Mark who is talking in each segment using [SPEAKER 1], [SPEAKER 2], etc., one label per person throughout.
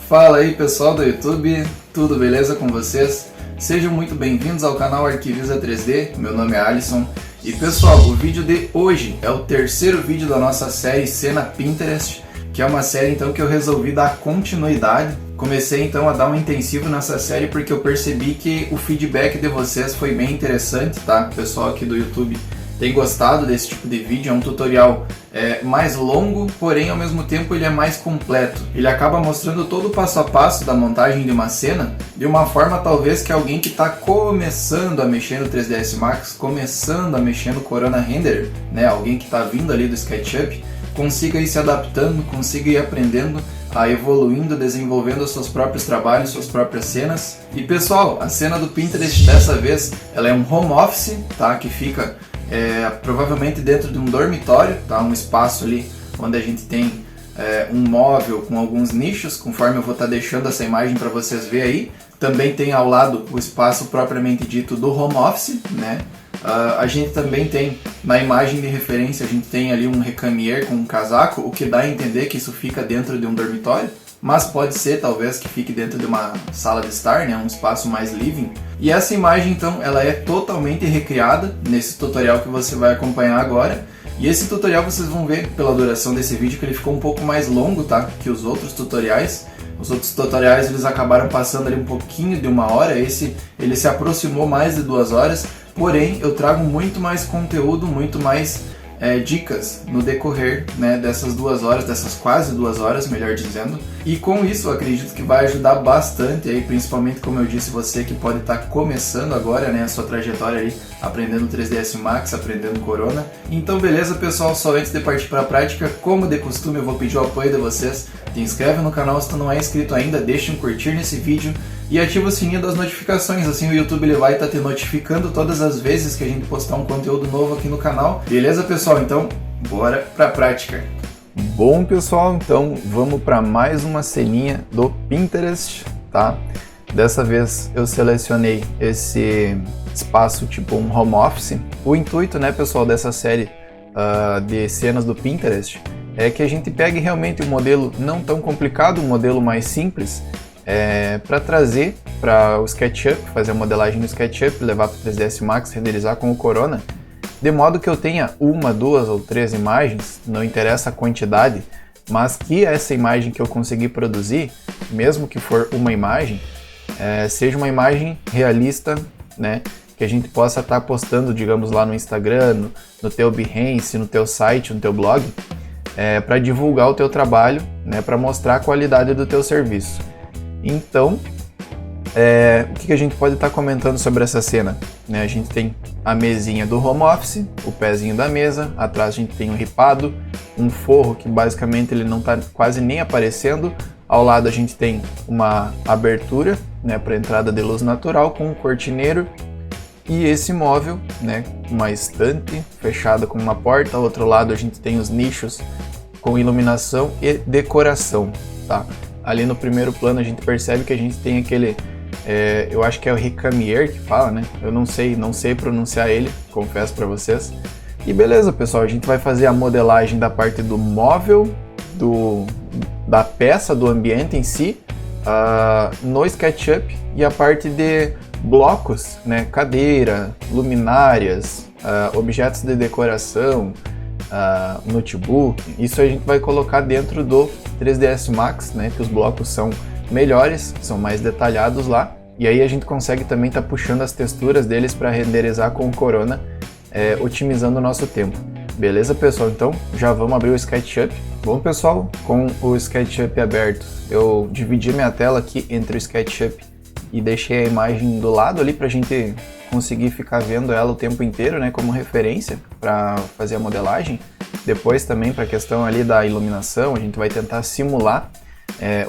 [SPEAKER 1] Fala aí pessoal do YouTube, tudo beleza com vocês? Sejam muito bem-vindos ao canal Arquivisa 3D, meu nome é Alisson. E pessoal, o vídeo de hoje é o terceiro vídeo da nossa série Cena Pinterest, que é uma série então que eu resolvi dar continuidade. Comecei então a dar um intensivo nessa série porque eu percebi que o feedback de vocês foi bem interessante, tá? O pessoal aqui do YouTube tem gostado desse tipo de vídeo, é um tutorial mais longo, porém ao mesmo tempo ele é mais completo. Ele acaba mostrando todo o passo a passo da montagem de uma cena de uma forma talvez que alguém que está começando a mexer no 3ds Max, começando a mexer no Corona Render, né, alguém que está vindo ali do SketchUp, consiga ir se adaptando, consiga ir aprendendo, a evoluindo, desenvolvendo os seus próprios trabalhos, suas próprias cenas. E pessoal, a cena do Pinterest dessa vez, ela é um home office, tá, que fica provavelmente dentro de um dormitório, tá? Um espaço ali onde a gente tem um móvel com alguns nichos, conforme eu vou estar deixando essa imagem para vocês verem aí. Também tem ao lado o espaço propriamente dito do home office, né? A gente também tem, na imagem de referência, a gente tem ali um recamier com um casaco, o que dá a entender que isso fica dentro de um dormitório. Mas pode ser talvez que fique dentro de uma sala de estar, né, um espaço mais living. E essa imagem então ela é totalmente recriada nesse tutorial que você vai acompanhar agora. E esse tutorial vocês vão ver pela duração desse vídeo que ele ficou um pouco mais longo, tá, que os outros tutoriais. Os outros tutoriais eles acabaram passando ali um pouquinho de 1 hora, esse ele se aproximou mais de 2 horas. Porém eu trago muito mais conteúdo, muito mais dicas no decorrer, né, dessas 2 horas, dessas quase 2 horas, melhor dizendo. E com isso eu acredito que vai ajudar bastante aí, principalmente como eu disse, você que pode estar começando agora, né, a sua trajetória ali, aprendendo 3ds Max, aprendendo Corona. Então beleza pessoal, só antes de partir para a prática, como de costume eu vou pedir o apoio de vocês. Te inscreve no canal se tu não é inscrito ainda, deixa um curtir nesse vídeo e ativa o sininho das notificações, assim o YouTube ele vai estar te notificando todas as vezes que a gente postar um conteúdo novo aqui no canal. Beleza pessoal? Então bora pra prática! Bom pessoal, então vamos para mais uma ceninha do Pinterest, tá? Dessa vez eu selecionei esse espaço tipo um home office. O intuito, né pessoal, dessa série de cenas do Pinterest é que a gente pegue realmente um modelo não tão complicado, um modelo mais simples, para trazer para o SketchUp, fazer a modelagem no SketchUp, levar para o 3ds Max, renderizar com o Corona, de modo que eu tenha 1, 2 ou 3 imagens, não interessa a quantidade, mas que essa imagem que eu conseguir produzir, mesmo que for uma imagem, seja uma imagem realista, né, que a gente possa estar postando, digamos, lá no Instagram, no teu Behance, no teu site, no teu blog, para divulgar o teu trabalho, né, para mostrar a qualidade do teu serviço. Então, o que a gente pode estar comentando sobre essa cena? Né, a gente tem a mesinha do home office, o pezinho da mesa, atrás a gente tem um ripado, um forro que basicamente ele não está quase nem aparecendo, ao lado a gente tem uma abertura, né, para entrada de luz natural com um cortineiro e esse móvel, né, uma estante fechada com uma porta, ao outro lado a gente tem os nichos com iluminação e decoração, tá? Ali no primeiro plano a gente percebe que a gente tem aquele, eu acho que é o recamier que fala, né? Eu não sei pronunciar ele, confesso para vocês. E beleza, pessoal, a gente vai fazer a modelagem da parte do móvel, da peça, do ambiente em si, no SketchUp, e a parte de blocos, né? Cadeira, luminárias, objetos de decoração, notebook, isso a gente vai colocar dentro do 3ds Max, né, que os blocos são melhores, são mais detalhados lá, e aí a gente consegue também estar puxando as texturas deles para renderizar com o Corona, otimizando o nosso tempo. Beleza pessoal? Então já vamos abrir o SketchUp. Bom pessoal, com o SketchUp aberto, eu dividi minha tela aqui entre o SketchUp e deixei a imagem do lado ali para a gente conseguir ficar vendo ela o tempo inteiro, né, como referência para fazer a modelagem. Depois também para a questão ali da iluminação, a gente vai tentar simular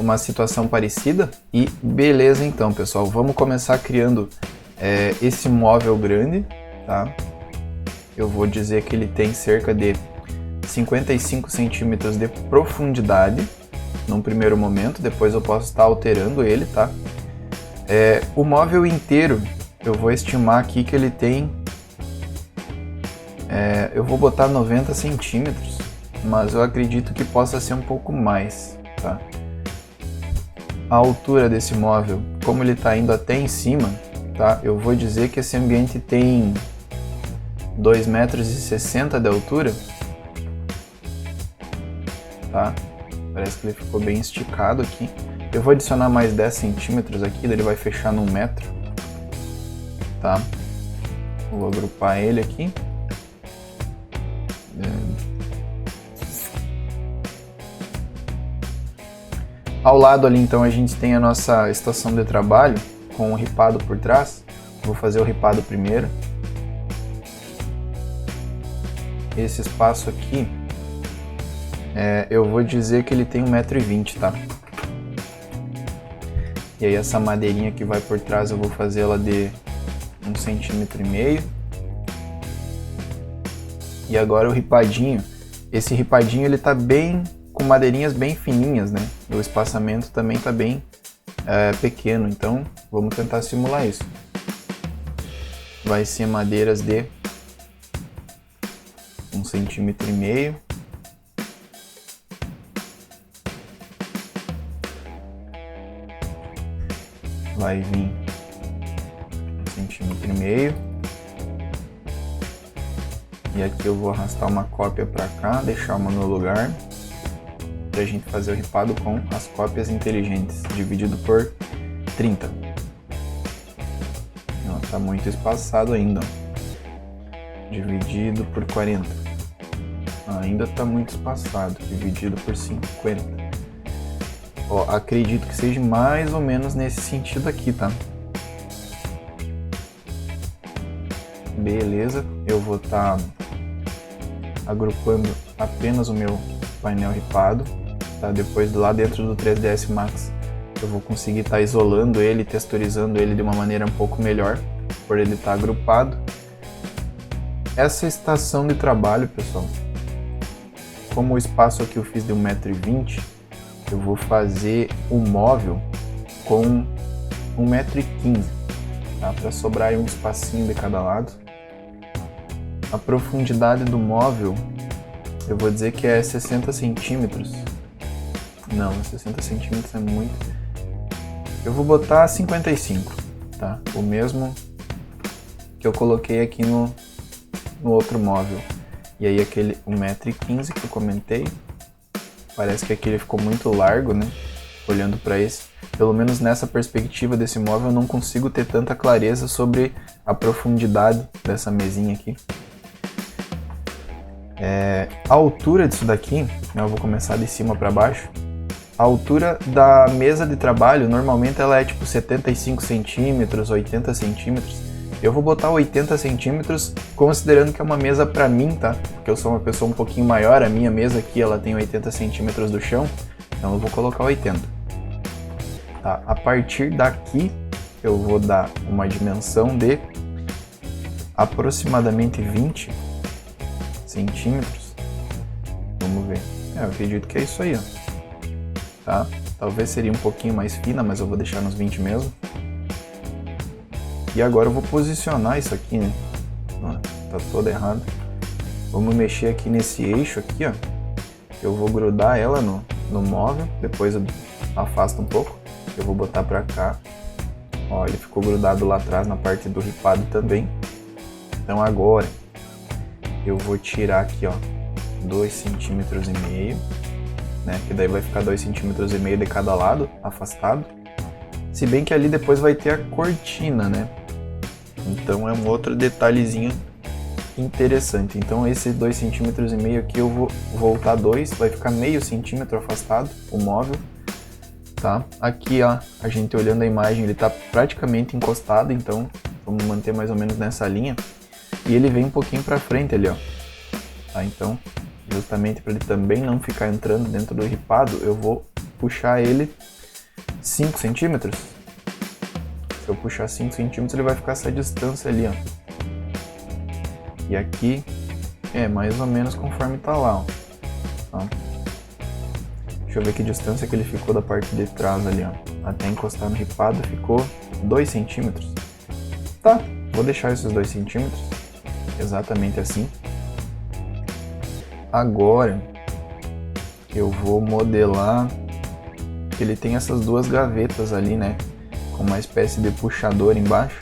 [SPEAKER 1] uma situação parecida. E beleza então pessoal, vamos começar criando esse móvel grande, tá? Eu vou dizer que ele tem cerca de 55 centímetros de profundidade num primeiro momento, depois eu posso estar alterando ele, tá? O móvel inteiro eu vou estimar aqui que ele tem, eu vou botar 90 centímetros, mas eu acredito que possa ser um pouco mais, tá? a altura desse móvel, como ele está indo até em cima, tá? Eu vou dizer que esse ambiente tem 2,60 m de altura, tá? Parece que ele ficou bem esticado aqui. Eu vou adicionar mais 10 centímetros aqui, daí ele vai fechar no 1 metro, tá? Vou agrupar ele aqui. Ao lado ali, então, a gente tem a nossa estação de trabalho com o ripado por trás. Vou fazer o ripado primeiro. Esse espaço aqui, eu vou dizer que ele tem 1,20 m, tá? E aí essa madeirinha que vai por trás eu vou fazer ela de 1,5 cm. E agora o ripadinho. Esse ripadinho ele tá bem com madeirinhas bem fininhas, né? O espaçamento também tá bem pequeno, então vamos tentar simular isso. Vai ser madeiras de 1,5 cm. Vai vir 1,5 cm. E aqui eu vou arrastar uma cópia para cá, deixar uma no lugar, para a gente fazer o ripado com as cópias inteligentes, dividido por 30. Não, tá muito espaçado ainda. Dividido por 40. Ainda tá muito espaçado, dividido por 50. Ó, acredito que seja mais ou menos nesse sentido aqui, tá? Beleza, eu vou estar agrupando apenas o meu painel ripado, tá? Depois lá dentro do 3ds Max eu vou conseguir estar isolando ele, texturizando ele de uma maneira um pouco melhor, por ele estar agrupado. Essa estação de trabalho, pessoal, como o espaço aqui eu fiz de 1,20 m, eu vou fazer o móvel com 1,15 m, tá? Para sobrar aí um espacinho de cada lado. A profundidade do móvel, eu vou dizer que é 60 centímetros. Não, 60 centímetros é muito. Eu vou botar 55, tá? O mesmo que eu coloquei aqui no outro móvel. E aí aquele 1,15 m que eu comentei, parece que aqui ele ficou muito largo, né? Olhando para esse. Pelo menos nessa perspectiva desse móvel eu não consigo ter tanta clareza sobre a profundidade dessa mesinha aqui. A altura disso daqui, eu vou começar de cima para baixo. A altura da mesa de trabalho normalmente ela é tipo 75 centímetros, 80 centímetros. Eu vou botar 80 centímetros, considerando que é uma mesa para mim, tá? Porque eu sou uma pessoa um pouquinho maior, a minha mesa aqui ela tem 80 centímetros do chão, então eu vou colocar 80. Tá? A partir daqui eu vou dar uma dimensão de aproximadamente 20 centímetros. Vamos ver. Eu acredito que é isso aí, ó. Tá? Talvez seria um pouquinho mais fina, mas eu vou deixar nos 20 mesmo. E agora eu vou posicionar isso aqui, né? Ó, tá todo errado. Vamos mexer aqui nesse eixo aqui, ó. Eu vou grudar ela no móvel. Depois eu afasto um pouco. Eu vou botar pra cá. Ó, ele ficou grudado lá atrás na parte do ripado também. Então agora eu vou tirar aqui, ó, 2,5 centímetros, né? Que daí vai ficar 2,5 centímetros de cada lado, afastado. Se bem que ali depois vai ter a cortina, né? Então é um outro detalhezinho interessante. Então esse 2,5 centímetros aqui eu vou voltar 2, vai ficar meio centímetro afastado o móvel, tá? Aqui, ó, a gente olhando a imagem, ele tá praticamente encostado, então vamos manter mais ou menos nessa linha. E ele vem um pouquinho para frente ali, ó. Tá? Então, justamente para ele também não ficar entrando dentro do ripado, eu vou puxar ele 5 centímetros. Se eu puxar 5 centímetros, ele vai ficar essa distância ali, ó. E aqui é mais ou menos conforme tá lá, ó. Tá? Deixa eu ver que distância que ele ficou da parte de trás ali, ó. Até encostar no ripado ficou 2 centímetros. Tá, vou deixar esses 2 centímetros. Exatamente assim. Agora eu vou modelar porque ele tem essas duas gavetas ali, né, com uma espécie de puxador embaixo.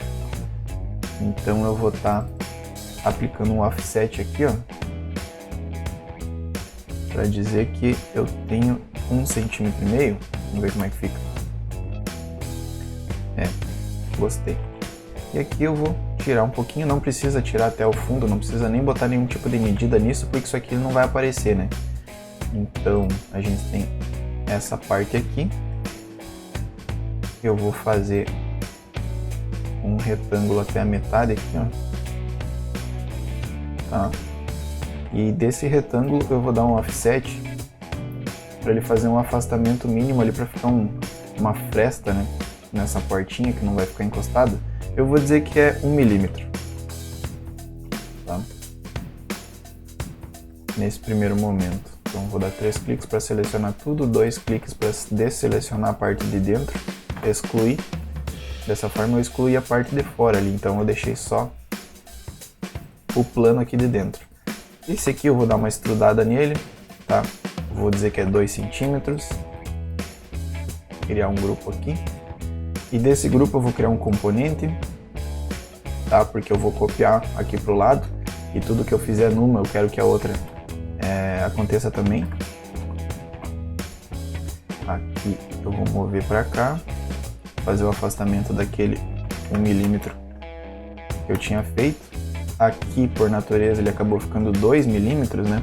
[SPEAKER 1] Então eu vou estar aplicando um offset aqui, ó, para dizer que eu tenho 1,5 cm. Vamos ver como é que fica. Gostei. E aqui eu vou tirar um pouquinho, não precisa tirar até o fundo, não precisa nem botar nenhum tipo de medida nisso, porque isso aqui não vai aparecer, né? Então a gente tem essa parte aqui. Eu vou fazer um retângulo até a metade aqui, ó. Tá? E desse retângulo eu vou dar um offset para ele fazer um afastamento mínimo ali, para ficar uma fresta, né, nessa portinha que não vai ficar encostada. Eu vou dizer que é 1 milímetro, tá? Nesse primeiro momento. Então vou dar 3 cliques para selecionar tudo, 2 cliques para desselecionar a parte de dentro, excluir. Dessa forma eu excluí a parte de fora ali, então eu deixei só o plano aqui de dentro. Esse aqui eu vou dar uma estrudada nele, tá? Vou dizer que é 2 centímetros. Criar um grupo aqui. E desse grupo eu vou criar um componente, tá? Porque eu vou copiar aqui pro lado. E tudo que eu fizer numa, eu quero que a outra aconteça também. Aqui eu vou mover para cá. Fazer o afastamento daquele 1 milímetro que eu tinha feito. Aqui, por natureza, ele acabou ficando 2 milímetros, né?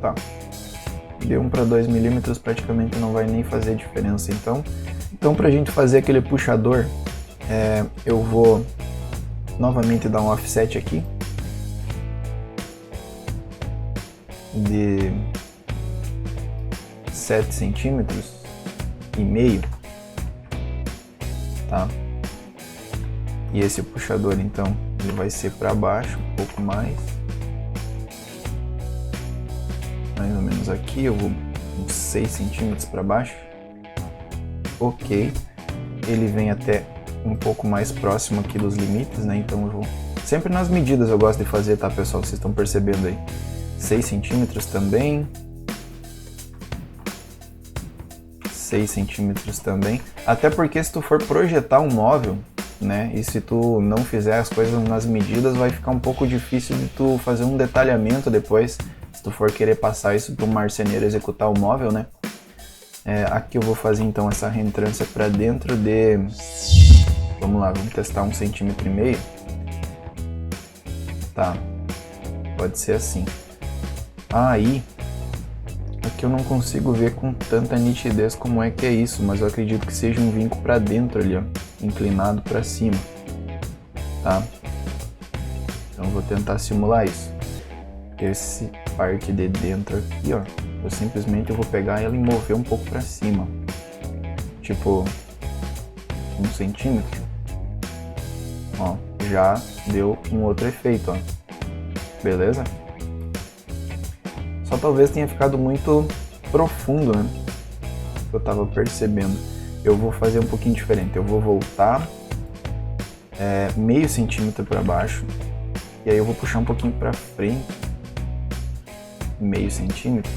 [SPEAKER 1] Tá. De 1 para 2 milímetros praticamente não vai nem fazer diferença. Então pra gente fazer aquele puxador, eu vou novamente dar um offset aqui de 7 centímetros e meio, tá? E esse puxador então ele vai ser para baixo um pouco mais ou menos aqui, eu vou uns 6 centímetros para baixo. Ok, ele vem até um pouco mais próximo aqui dos limites, né? Então eu vou sempre nas medidas, eu gosto de fazer, tá, pessoal? Vocês estão percebendo aí? 6 centímetros também. 6 centímetros também. Até porque se tu for projetar um móvel, né, e se tu não fizer as coisas nas medidas, vai ficar um pouco difícil de tu fazer um detalhamento depois, se tu for querer passar isso para o marceneiro executar o móvel, né. Aqui eu vou fazer então essa reentrância para dentro de... Vamos lá, vamos testar 1,5 cm. Tá, pode ser assim. Aí, aqui eu não consigo ver com tanta nitidez como é que é isso, mas eu acredito que seja um vinco para dentro ali, ó, inclinado para cima, tá? Então eu vou tentar simular isso. Esse parte de dentro aqui, ó, eu simplesmente vou pegar ela e mover um pouco para cima, tipo 1 centímetro. Ó, já deu um outro efeito, ó. Beleza? Só talvez tenha ficado muito profundo, né? Eu tava percebendo. Eu vou fazer um pouquinho diferente. Eu vou voltar meio centímetro para baixo. E aí eu vou puxar um pouquinho para frente. Meio centímetro.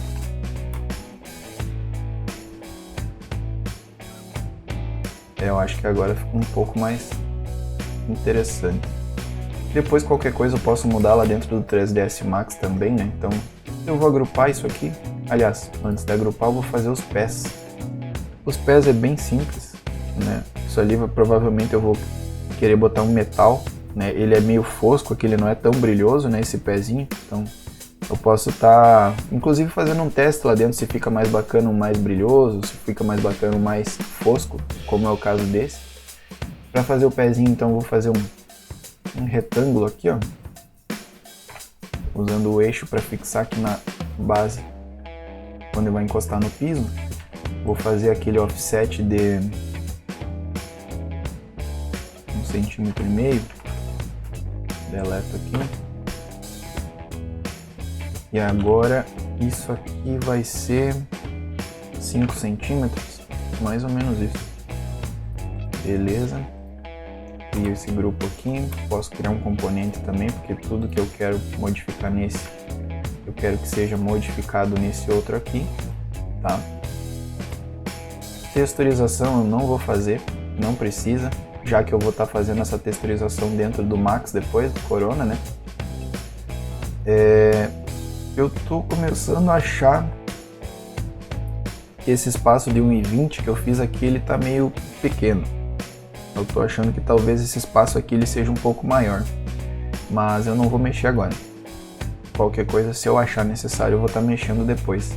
[SPEAKER 1] Eu acho que agora ficou um pouco mais interessante. Depois qualquer coisa eu posso mudar lá dentro do 3ds Max também, né? Então eu vou agrupar isso aqui. Aliás, antes de agrupar eu vou fazer os pés. Os pés é bem simples, né? Isso ali provavelmente eu vou querer botar um metal, né? Ele é meio fosco aqui, ele não é tão brilhoso, né? Esse pezinho. Então eu posso estar, inclusive, fazendo um teste lá dentro se fica mais bacana um mais brilhoso, se fica mais bacana um mais fosco, como é o caso desse. Para fazer o pezinho, então eu vou fazer um retângulo aqui, ó, usando o eixo para fixar aqui na base, quando ele vai encostar no piso. Vou fazer aquele offset de 1,5 centímetro. Deleto aqui. E agora isso aqui vai ser 5 centímetros, mais ou menos isso. Beleza. Crio esse grupo aqui, posso criar um componente também, porque tudo que eu quero modificar nesse, eu eu quero que seja modificado nesse outro aqui, tá? Texturização eu não vou fazer, não precisa, já que eu vou estar fazendo essa texturização dentro do Max depois, do Corona, né? Eu tô começando a achar que esse espaço de 1,20 que eu fiz aqui, ele tá meio pequeno. Eu tô achando que talvez esse espaço aqui ele seja um pouco maior, mas eu não vou mexer agora. Qualquer coisa, se eu achar necessário, eu vou estar mexendo depois.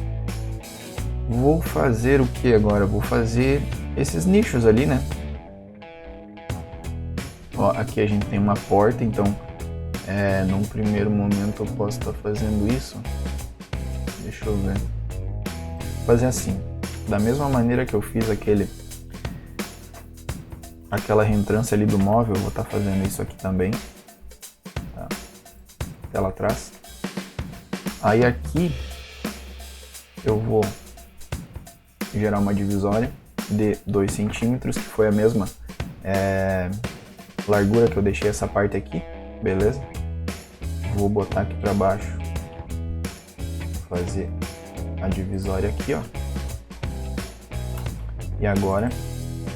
[SPEAKER 1] Vou fazer o que agora? Vou fazer esses nichos ali, né? Ó, aqui a gente tem uma porta, então num primeiro momento eu posso estar fazendo isso. Deixa eu ver. Vou fazer assim, da mesma maneira que eu fiz aquela reentrância ali do móvel, eu vou estar fazendo isso aqui também, tá? Até lá atrás. Aí aqui eu vou gerar uma divisória de 2 centímetros, que foi a mesma largura que eu deixei essa parte aqui, beleza? Vou botar aqui para baixo, fazer a divisória aqui, ó. E agora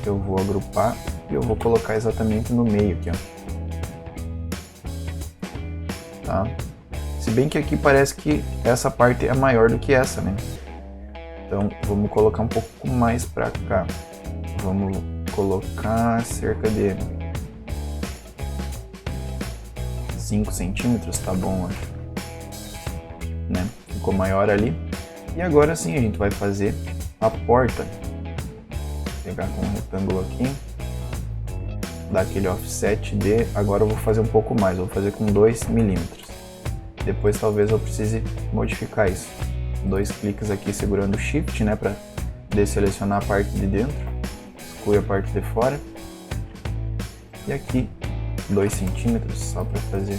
[SPEAKER 1] eu vou agrupar e eu vou colocar exatamente no meio aqui, ó. Tá? Se bem que aqui parece que essa parte é maior do que essa, né? Então vamos colocar um pouco mais para cá. Vamos colocar cerca de 5 centímetros, tá bom, acho. Né? Ficou maior ali. E agora sim a gente vai fazer a porta. Vou pegar com um retângulo aqui. Dar aquele offset de... Agora eu vou fazer um pouco mais, eu vou fazer com 2 milímetros. Depois talvez eu precise modificar isso. 2 cliques aqui segurando o Shift, né, para desselecionar a parte de dentro. Exclui a parte de fora. E aqui 2 centímetros só para fazer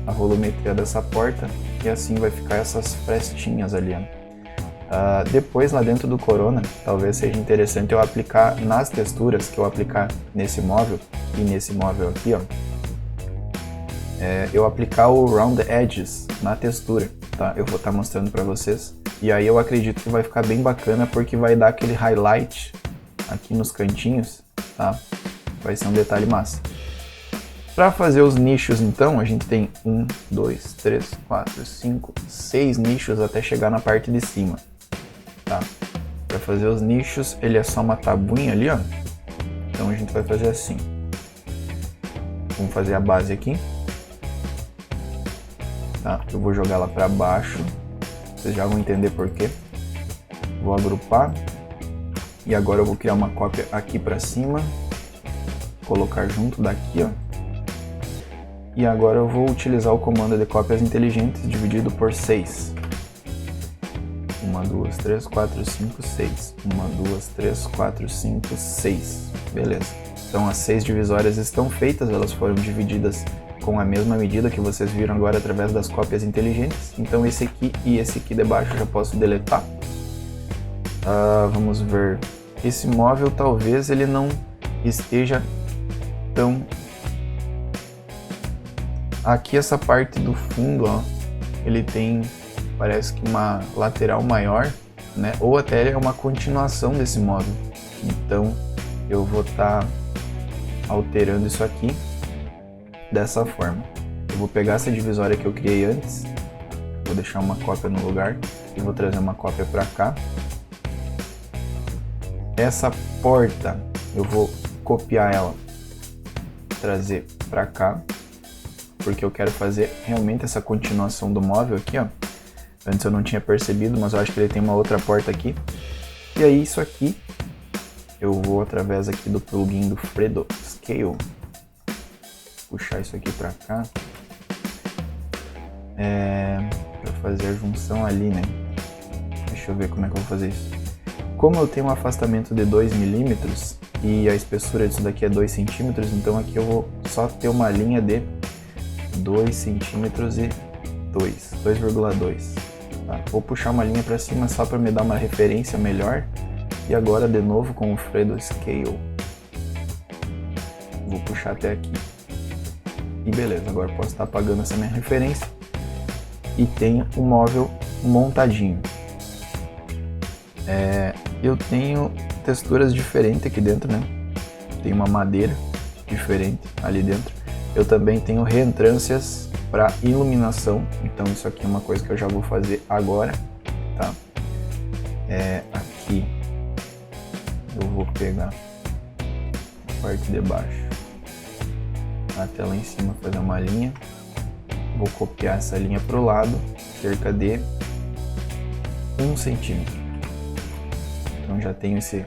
[SPEAKER 1] a volumetria dessa porta. E assim vai ficar essas frestinhas ali, ó. Depois lá dentro do Corona, talvez seja interessante eu aplicar nas texturas que eu aplicar nesse móvel e nesse móvel aqui, ó. Eu aplicar o Round Edges na textura, tá? Eu vou estar mostrando para vocês. E aí eu acredito que vai ficar bem bacana porque vai dar aquele highlight aqui nos cantinhos, tá? Vai ser um detalhe massa. Para fazer os nichos, então, a gente tem 1, 2, 3, 4, 5, 6 nichos até chegar na parte de cima. Tá? Para fazer os nichos, ele é só uma tabuinha ali, ó. Então a gente vai fazer assim. Vamos fazer a base aqui. Tá? Eu vou jogar ela para baixo. Vocês já vão entender por quê. Vou agrupar. E agora eu vou criar uma cópia aqui para cima. Colocar junto daqui, ó. E agora eu vou utilizar o comando de cópias inteligentes dividido por 6. 1, 2, 3, 4, 5, 6. 1, 2, 3, 4, 5, 6. Beleza. Então as 6 divisórias estão feitas, elas foram divididas com a mesma medida que vocês viram agora através das cópias inteligentes. Então esse aqui e esse aqui de baixo eu já posso deletar. Vamos ver. Esse móvel talvez ele não esteja tão... Aqui essa parte do fundo, ó, ele tem... Parece que uma lateral maior, né? Ou até é uma continuação desse móvel. Então eu vou estar alterando isso aqui dessa forma. Eu vou pegar essa divisória que eu criei antes, vou deixar uma cópia no lugar e vou trazer uma cópia para cá. Essa porta eu vou copiar ela, trazer para cá, porque eu quero fazer realmente essa continuação do móvel aqui, ó. Antes eu não tinha percebido, mas eu acho que ele tem uma outra porta aqui. E aí isso aqui, eu vou através aqui do plugin do Fredo Scale, puxar isso aqui pra cá. Pra fazer a junção ali, né? Deixa eu ver como é que eu vou fazer isso. Como eu tenho um afastamento de 2 milímetros e a espessura disso daqui é 2 centímetros, então aqui eu vou só ter uma linha de 2 centímetros e 2,2. Tá? Vou puxar uma linha para cima só para me dar uma referência melhor. E agora de novo com o Fredo Scale. Vou puxar até aqui. E beleza, agora posso estar apagando essa minha referência. e tem um móvel montadinho. Eu tenho texturas diferentes aqui dentro, né? Tem uma madeira diferente ali dentro. Eu também tenho reentrâncias para iluminação, então isso aqui é uma coisa que eu já vou fazer agora, tá? Aqui eu vou pegar a parte de baixo até lá em cima, fazer uma linha. Vou copiar essa linha para o lado, cerca de 1 centímetro. Então já tenho esse.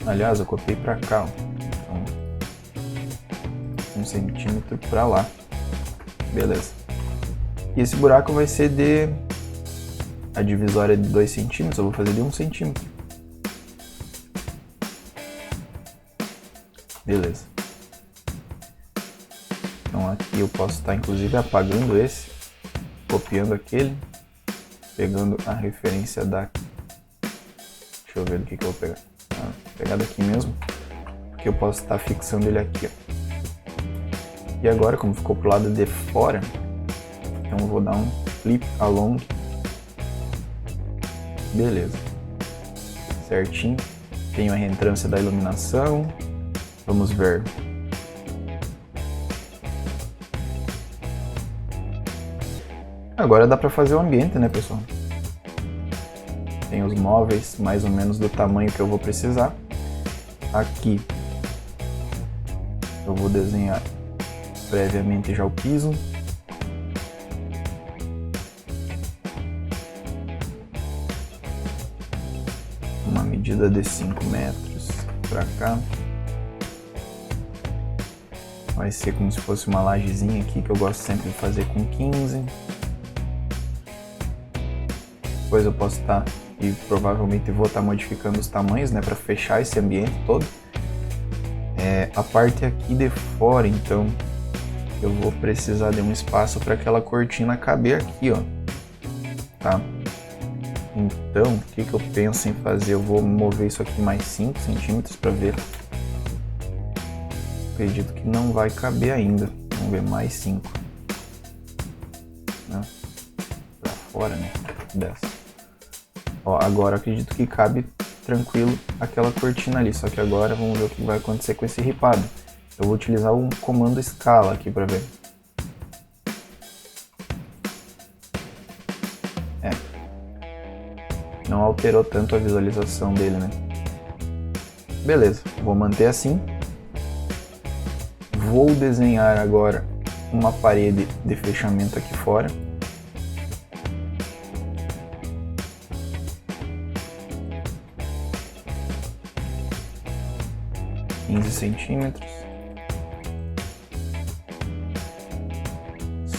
[SPEAKER 1] Aliás, eu copiei para cá, ó. Então, 1 centímetro para lá. Beleza. E esse buraco vai ser de. A divisória de 2 centímetros, eu vou fazer de 1 centímetro. Beleza. Então aqui eu posso estar inclusive apagando esse, copiando aquele, pegando a referência daqui. Deixa eu ver do que eu vou pegar. Vou pegar daqui mesmo, porque eu posso estar fixando ele aqui, ó. E agora, como ficou pro lado de fora, então eu vou dar um flip along. Beleza. Certinho. Tenho a reentrância da iluminação. Vamos ver. Agora dá para fazer o ambiente, né, pessoal? Tem os móveis mais ou menos do tamanho que eu vou precisar. Aqui eu vou desenhar previamente já o piso. Uma medida de 5 metros para cá. Vai ser como se fosse uma lajezinha aqui, que eu gosto sempre de fazer com 15. Depois eu posso estar, e provavelmente vou estar modificando os tamanhos, né, para fechar esse ambiente todo. A parte aqui de fora, então, eu vou precisar de um espaço para aquela cortina caber aqui, ó, tá? Então, o que eu penso em fazer? Eu vou mover isso aqui mais 5 centímetros para ver. Acredito que não vai caber ainda. Vamos ver, mais 5. Né? Pra fora, né? Dessa. Ó, agora acredito que cabe tranquilo aquela cortina ali. Só que agora vamos ver o que vai acontecer com esse ripado. Eu vou utilizar um comando escala aqui para ver. Não alterou tanto a visualização dele, né? Beleza, vou manter assim. Vou desenhar agora uma parede de fechamento aqui fora. Centímetros.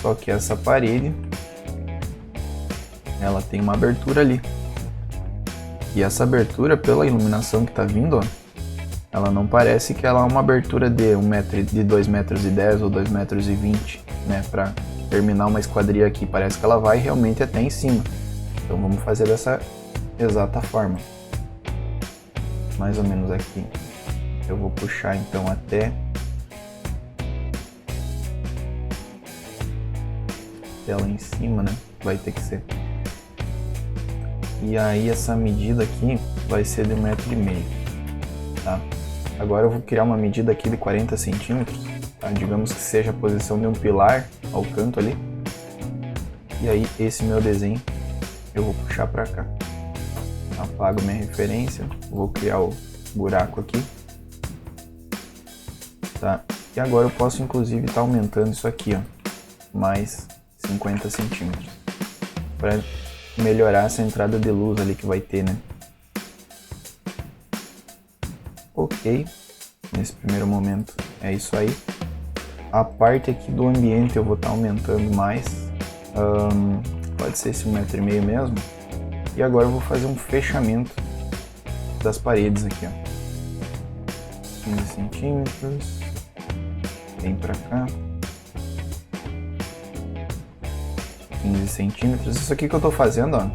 [SPEAKER 1] Só que essa parede, ela tem uma abertura ali. E essa abertura, pela iluminação que tá vindo, ó, ela não parece que ela é uma abertura de 2,10 metros ou 2,20 metros, né, para terminar uma esquadria aqui. Parece que ela vai realmente até em cima. Então vamos fazer dessa exata forma. Mais ou menos aqui. Eu vou puxar então até lá em cima, né? Vai ter que ser. E aí essa medida aqui vai ser de 1,5 metro, tá? Agora eu vou criar uma medida aqui de 40 centímetros, tá? Digamos que seja a posição de um pilar ao canto ali. E aí esse meu desenho eu vou puxar para cá. Apago minha referência, vou criar o buraco aqui. Tá? E agora eu posso inclusive estar aumentando isso aqui, ó, mais 50 centímetros, para melhorar essa entrada de luz ali que vai ter, né? Ok, nesse primeiro momento é isso aí. A parte aqui do ambiente eu vou estar aumentando mais, pode ser esse 1,5 metro mesmo. E agora eu vou fazer um fechamento das paredes aqui, ó. 15 centímetros. Vem pra cá. 15 centímetros. Isso aqui que eu tô fazendo, ó,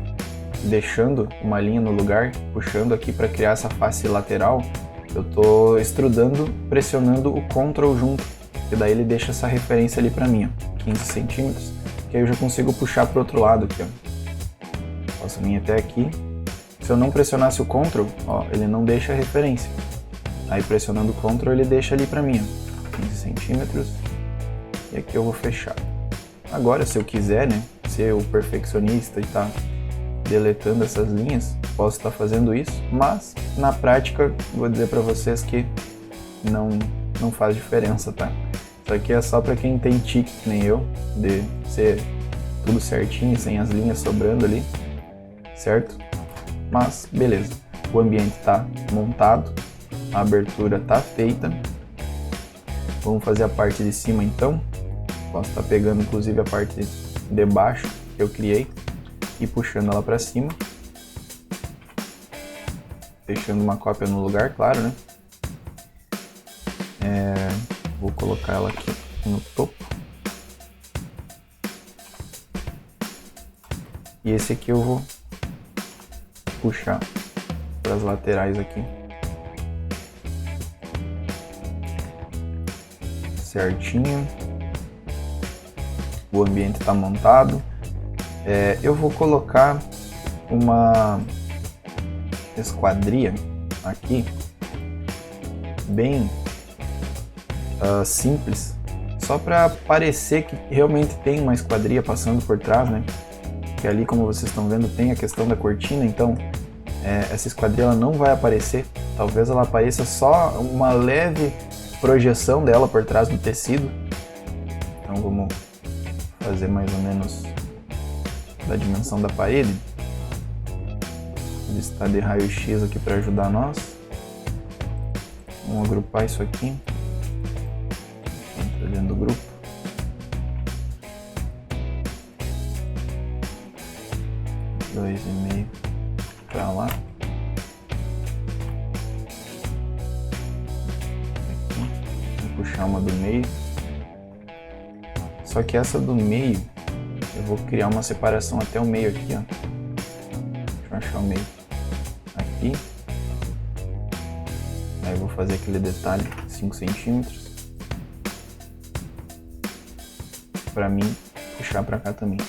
[SPEAKER 1] deixando uma linha no lugar, puxando aqui para criar essa face lateral, eu tô extrudando, pressionando o Ctrl junto, e daí ele deixa essa referência ali para mim, ó, 15 centímetros. que aí eu já consigo puxar para o outro lado aqui, ó. Posso vir até aqui. Se eu não pressionasse o Ctrl, ó, ele não deixa a referência. Aí pressionando o Ctrl ele deixa ali para mim, ó, 15 centímetros. E aqui eu vou fechar. Agora, se eu quiser, né, ser o perfeccionista e tá deletando essas linhas, posso estar fazendo isso, mas na prática vou dizer para vocês que não faz diferença, tá? Isso aqui é só para quem tem tique, que nem eu, de ser tudo certinho, sem as linhas sobrando ali, certo? Mas beleza, o ambiente está montado, a abertura está feita. Vamos fazer a parte de cima então. Posso estar pegando inclusive a parte de baixo que eu criei e puxando ela para cima, deixando uma cópia no lugar, claro, né? Vou colocar ela aqui no topo. E esse aqui eu vou puxar para as laterais aqui. Certinho. O ambiente está montado. Eu vou colocar uma esquadria aqui, bem simples, só para parecer que realmente tem uma esquadria passando por trás, né? Que ali, como vocês estão vendo, tem a questão da cortina, então essa esquadria ela não vai aparecer. Talvez ela apareça só uma leve projeção dela por trás do tecido. Então vamos fazer mais ou menos da dimensão da parede. Ele está de raio-x aqui para ajudar nós. Vamos agrupar isso aqui. Entra dentro do grupo. Dois e meio para lá. Aqui. Vou puxar uma do meio. Só que essa do meio, eu vou criar uma separação até o meio aqui, ó. Deixa eu achar o meio. Aqui. Aí eu vou fazer aquele detalhe, 5 centímetros. Pra mim, puxar pra cá também.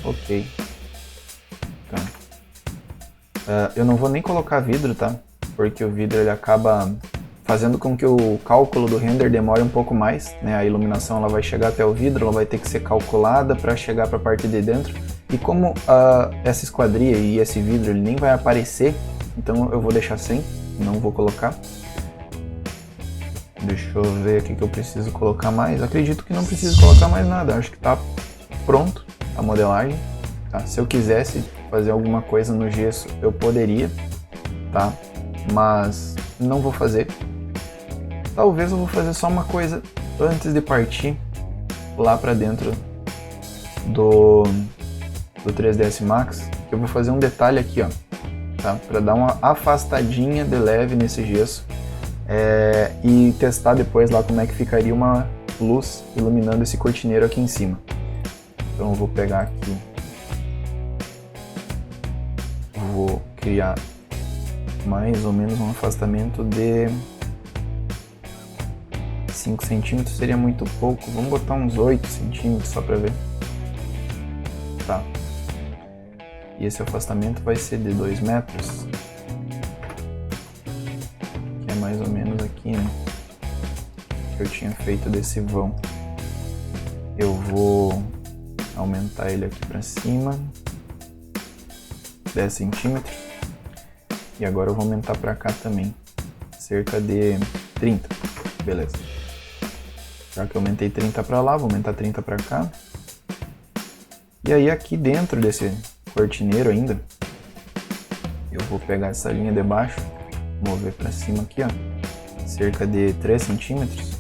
[SPEAKER 1] Ok. Então, eu não vou nem colocar vidro, tá? Porque o vidro ele acaba fazendo com que o cálculo do render demore um pouco mais, né? A iluminação ela vai chegar até o vidro, ela vai ter que ser calculada para chegar para a parte de dentro. E como essa esquadria e esse vidro ele nem vai aparecer, então eu vou deixar sem, não vou colocar. Deixa eu ver aqui que eu preciso colocar mais. Acredito que não preciso colocar mais nada, acho que tá pronto a modelagem. Tá? Se eu quisesse fazer alguma coisa no gesso, eu poderia, tá? Mas não vou fazer. Talvez eu vou fazer só uma coisa antes de partir lá para dentro do 3ds Max, que eu vou fazer um detalhe aqui, ó, tá? Para dar uma afastadinha de leve nesse gesso e testar depois lá como é que ficaria uma luz iluminando esse cortineiro aqui em cima. Então eu vou pegar aqui, vou criar mais ou menos um afastamento de 5 centímetros, seria muito pouco, vamos botar uns 8 centímetros só para ver. Tá. E esse afastamento vai ser de 2 metros, que é mais ou menos aqui, né, que eu tinha feito desse vão. Eu vou aumentar ele aqui para cima, 10 centímetros, e agora eu vou aumentar para cá também, cerca de 30, beleza. Já que eu aumentei 30 para lá, vou aumentar 30 para cá. E aí aqui dentro desse cortineiro ainda, eu vou pegar essa linha de baixo, mover para cima aqui, ó, cerca de 3 centímetros.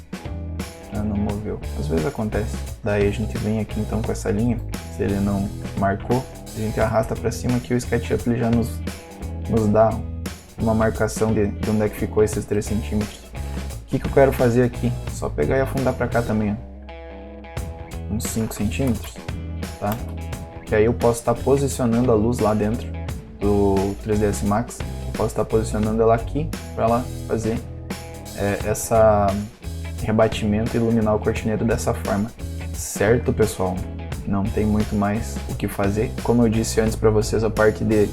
[SPEAKER 1] Ah, não moveu, às vezes acontece. Daí a gente vem aqui então com essa linha, se ele não marcou, a gente arrasta para cima que o SketchUp ele já nos dá uma marcação de onde é que ficou esses 3 centímetros. O que eu quero fazer aqui? Só pegar e afundar para cá também, ó. Uns 5 centímetros, tá? Que aí eu posso estar posicionando a luz lá dentro do 3ds Max. Eu posso estar posicionando ela aqui para ela fazer essa rebatimento e iluminar o cortineiro dessa forma. Certo, pessoal? Não tem muito mais o que fazer. Como eu disse antes para vocês, a parte de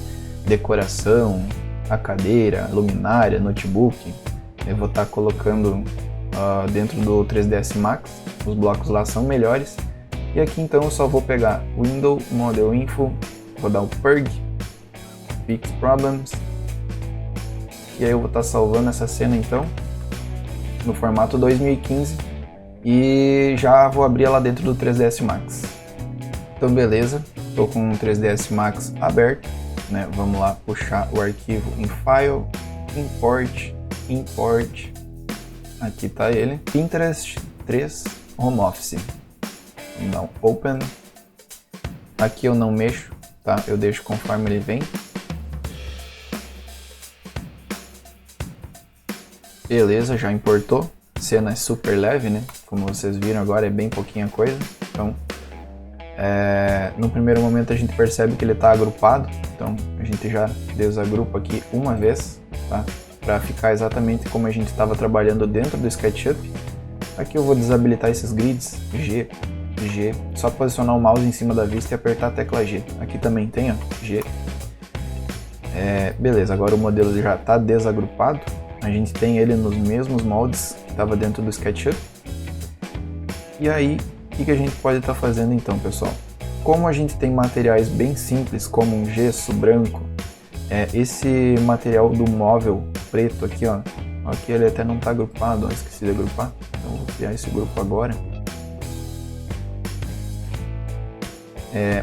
[SPEAKER 1] decoração, a cadeira, a luminária, notebook, eu vou estar colocando dentro do 3ds Max. Os blocos lá são melhores. E aqui então eu só vou pegar Window, Model Info, vou dar o Purge, Fix Problems. E aí eu vou estar salvando essa cena então no formato 2015 e já vou abrir ela dentro do 3ds Max. Então beleza, estou com o 3ds Max aberto, né? Vamos lá puxar o arquivo em File, Import, aqui está ele, Pinterest 3 Home Office. Vamos dar um Open. Aqui eu não mexo, tá? Eu deixo conforme ele vem. Beleza, já importou. Cena é super leve, né? Como vocês viram agora, é bem pouquinha coisa. Então, no primeiro momento a gente percebe que ele está agrupado. Então, a gente já desagrupa aqui uma vez, tá? Para ficar exatamente como a gente estava trabalhando dentro do SketchUp. Aqui eu vou desabilitar esses grids, G, só posicionar o mouse em cima da vista e apertar a tecla G. Aqui também tem, ó, G. Beleza, agora o modelo já está desagrupado. A gente tem ele nos mesmos moldes que estava dentro do SketchUp. E aí, o que a gente pode estar fazendo então, pessoal? Como a gente tem materiais bem simples, como um gesso branco, esse material do móvel preto aqui, ó, aqui ele até não está agrupado, ó, esqueci de agrupar, então vou criar esse grupo agora.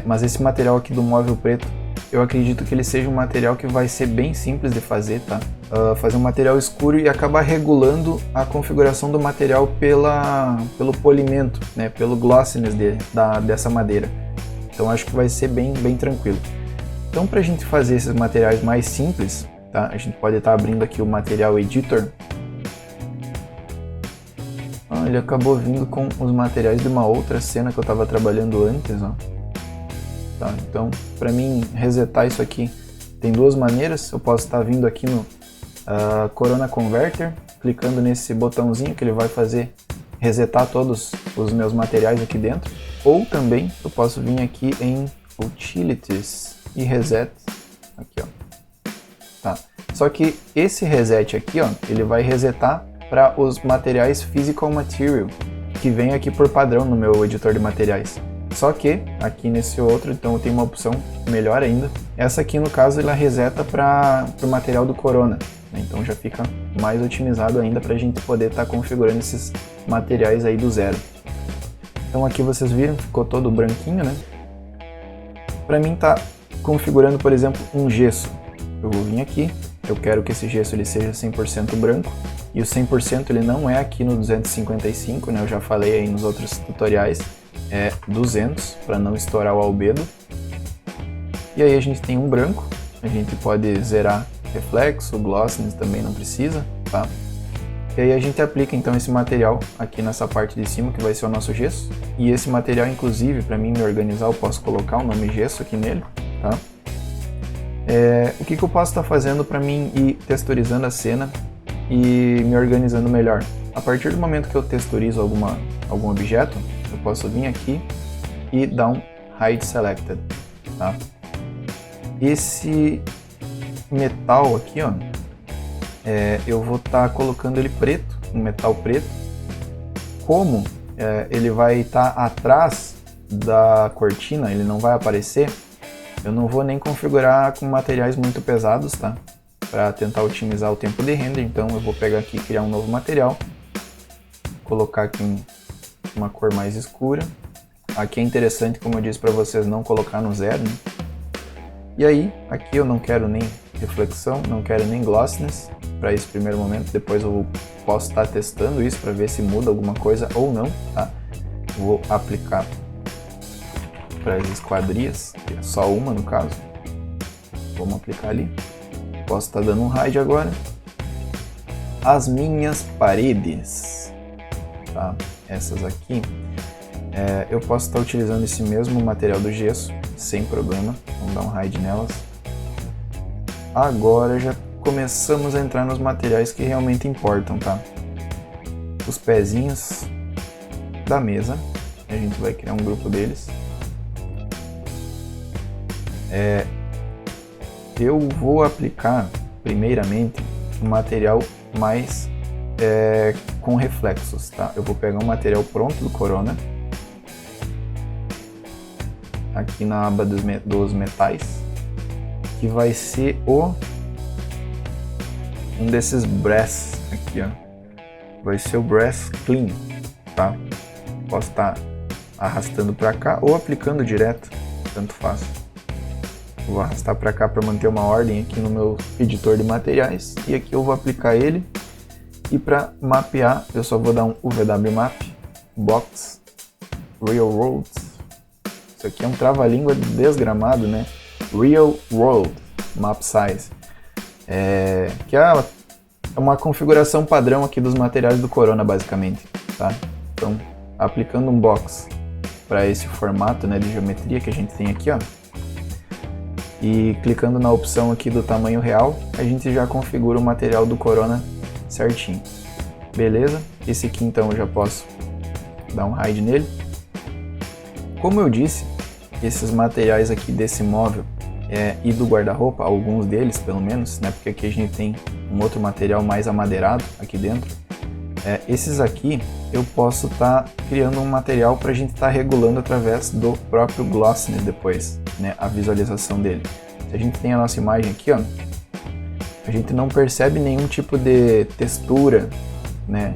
[SPEAKER 1] Mas esse material aqui do móvel preto, eu acredito que ele seja um material que vai ser bem simples de fazer, tá? Fazer um material escuro e acabar regulando a configuração do material pelo polimento, né? Pelo glossiness dessa madeira. Então acho que vai ser bem tranquilo. Então para a gente fazer esses materiais mais simples, tá? A gente pode estar abrindo aqui o Material Editor. Ele acabou vindo com os materiais de uma outra cena que eu estava trabalhando antes, ó. Tá, então, para mim resetar isso aqui tem duas maneiras. Eu posso estar vindo aqui no Corona Converter, clicando nesse botãozinho que ele vai fazer resetar todos os meus materiais aqui dentro. Ou também eu posso vir aqui em Utilities e Reset, aqui ó. Tá. Só que esse reset aqui, ó, ele vai resetar para os materiais Physical Material, que vem aqui por padrão no meu editor de materiais. Só que aqui nesse outro, então eu tenho uma opção melhor ainda. Essa aqui no caso ela reseta para o material do Corona, né? Então já fica mais otimizado ainda para a gente poder estar configurando esses materiais aí do zero. Então aqui vocês viram, ficou todo branquinho, né? Para mim tá configurando, por exemplo, um gesso. Eu vou vir aqui, eu quero que esse gesso ele seja 100% branco. E o 100% ele não é aqui no 255, né? Eu já falei aí nos outros tutoriais. É 200 para não estourar o albedo. E aí a gente tem um branco, a gente pode zerar reflexo, glossiness também não precisa, tá? E aí a gente aplica então esse material aqui nessa parte de cima que vai ser o nosso gesso. E esse material, inclusive, para mim me organizar, eu posso colocar o nome gesso aqui nele, tá? O que eu posso estar fazendo para mim ir texturizando a cena e me organizando melhor? A partir do momento que eu texturizo algum objeto, eu posso vir aqui e dar um Hide Selected, tá? Esse metal aqui, ó, eu vou estar colocando ele preto, um metal preto. Como ele vai estar atrás da cortina, ele não vai aparecer, eu não vou nem configurar com materiais muito pesados, tá? Para tentar otimizar o tempo de render, então eu vou pegar aqui e criar um novo material, colocar aqui uma cor mais escura. Aqui é interessante, como eu disse para vocês, não colocar no zero, né? E aí, aqui eu não quero nem reflexão, não quero nem glossiness para esse primeiro momento. Depois eu posso estar testando isso para ver se muda alguma coisa ou não, tá? Vou aplicar para as esquadrias, que é só uma no caso. Vamos aplicar ali. Posso estar dando um hide agora. As minhas paredes, tá? Essas aqui, eu posso estar utilizando esse mesmo material do gesso, sem problema. Vamos dar um hide nelas. Agora já começamos a entrar nos materiais que realmente importam, tá? os pezinhos da mesa. A gente vai criar um grupo deles. Eu vou aplicar primeiramente um material mais com reflexos, tá? Eu vou pegar um material pronto do Corona, aqui na aba dos metais, que vai ser um desses brass aqui, ó. Vai ser o brass clean, tá? Posso estar arrastando para cá ou aplicando direto, tanto faz. Vou arrastar para cá para manter uma ordem aqui no meu editor de materiais, e aqui eu vou aplicar ele. E para mapear, eu só vou dar um UVW Map, Box, Railroads. Isso aqui é um trava-língua desgramado, né? Real World Map Size. Que é uma configuração padrão aqui dos materiais do Corona, basicamente, tá? Então, aplicando um box para esse formato, né, de geometria que a gente tem aqui, ó, e clicando na opção aqui do tamanho real, a gente já configura o material do Corona certinho. Beleza? Esse aqui então eu já posso dar um hide nele. Como eu disse, esses materiais aqui desse móvel e do guarda-roupa, alguns deles pelo menos, né, porque aqui a gente tem um outro material mais amadeirado aqui dentro, esses aqui eu posso estar criando um material para a gente estar regulando através do próprio glossiness depois, né, a visualização dele. Se a gente tem a nossa imagem aqui, ó, a gente não percebe nenhum tipo de textura, né,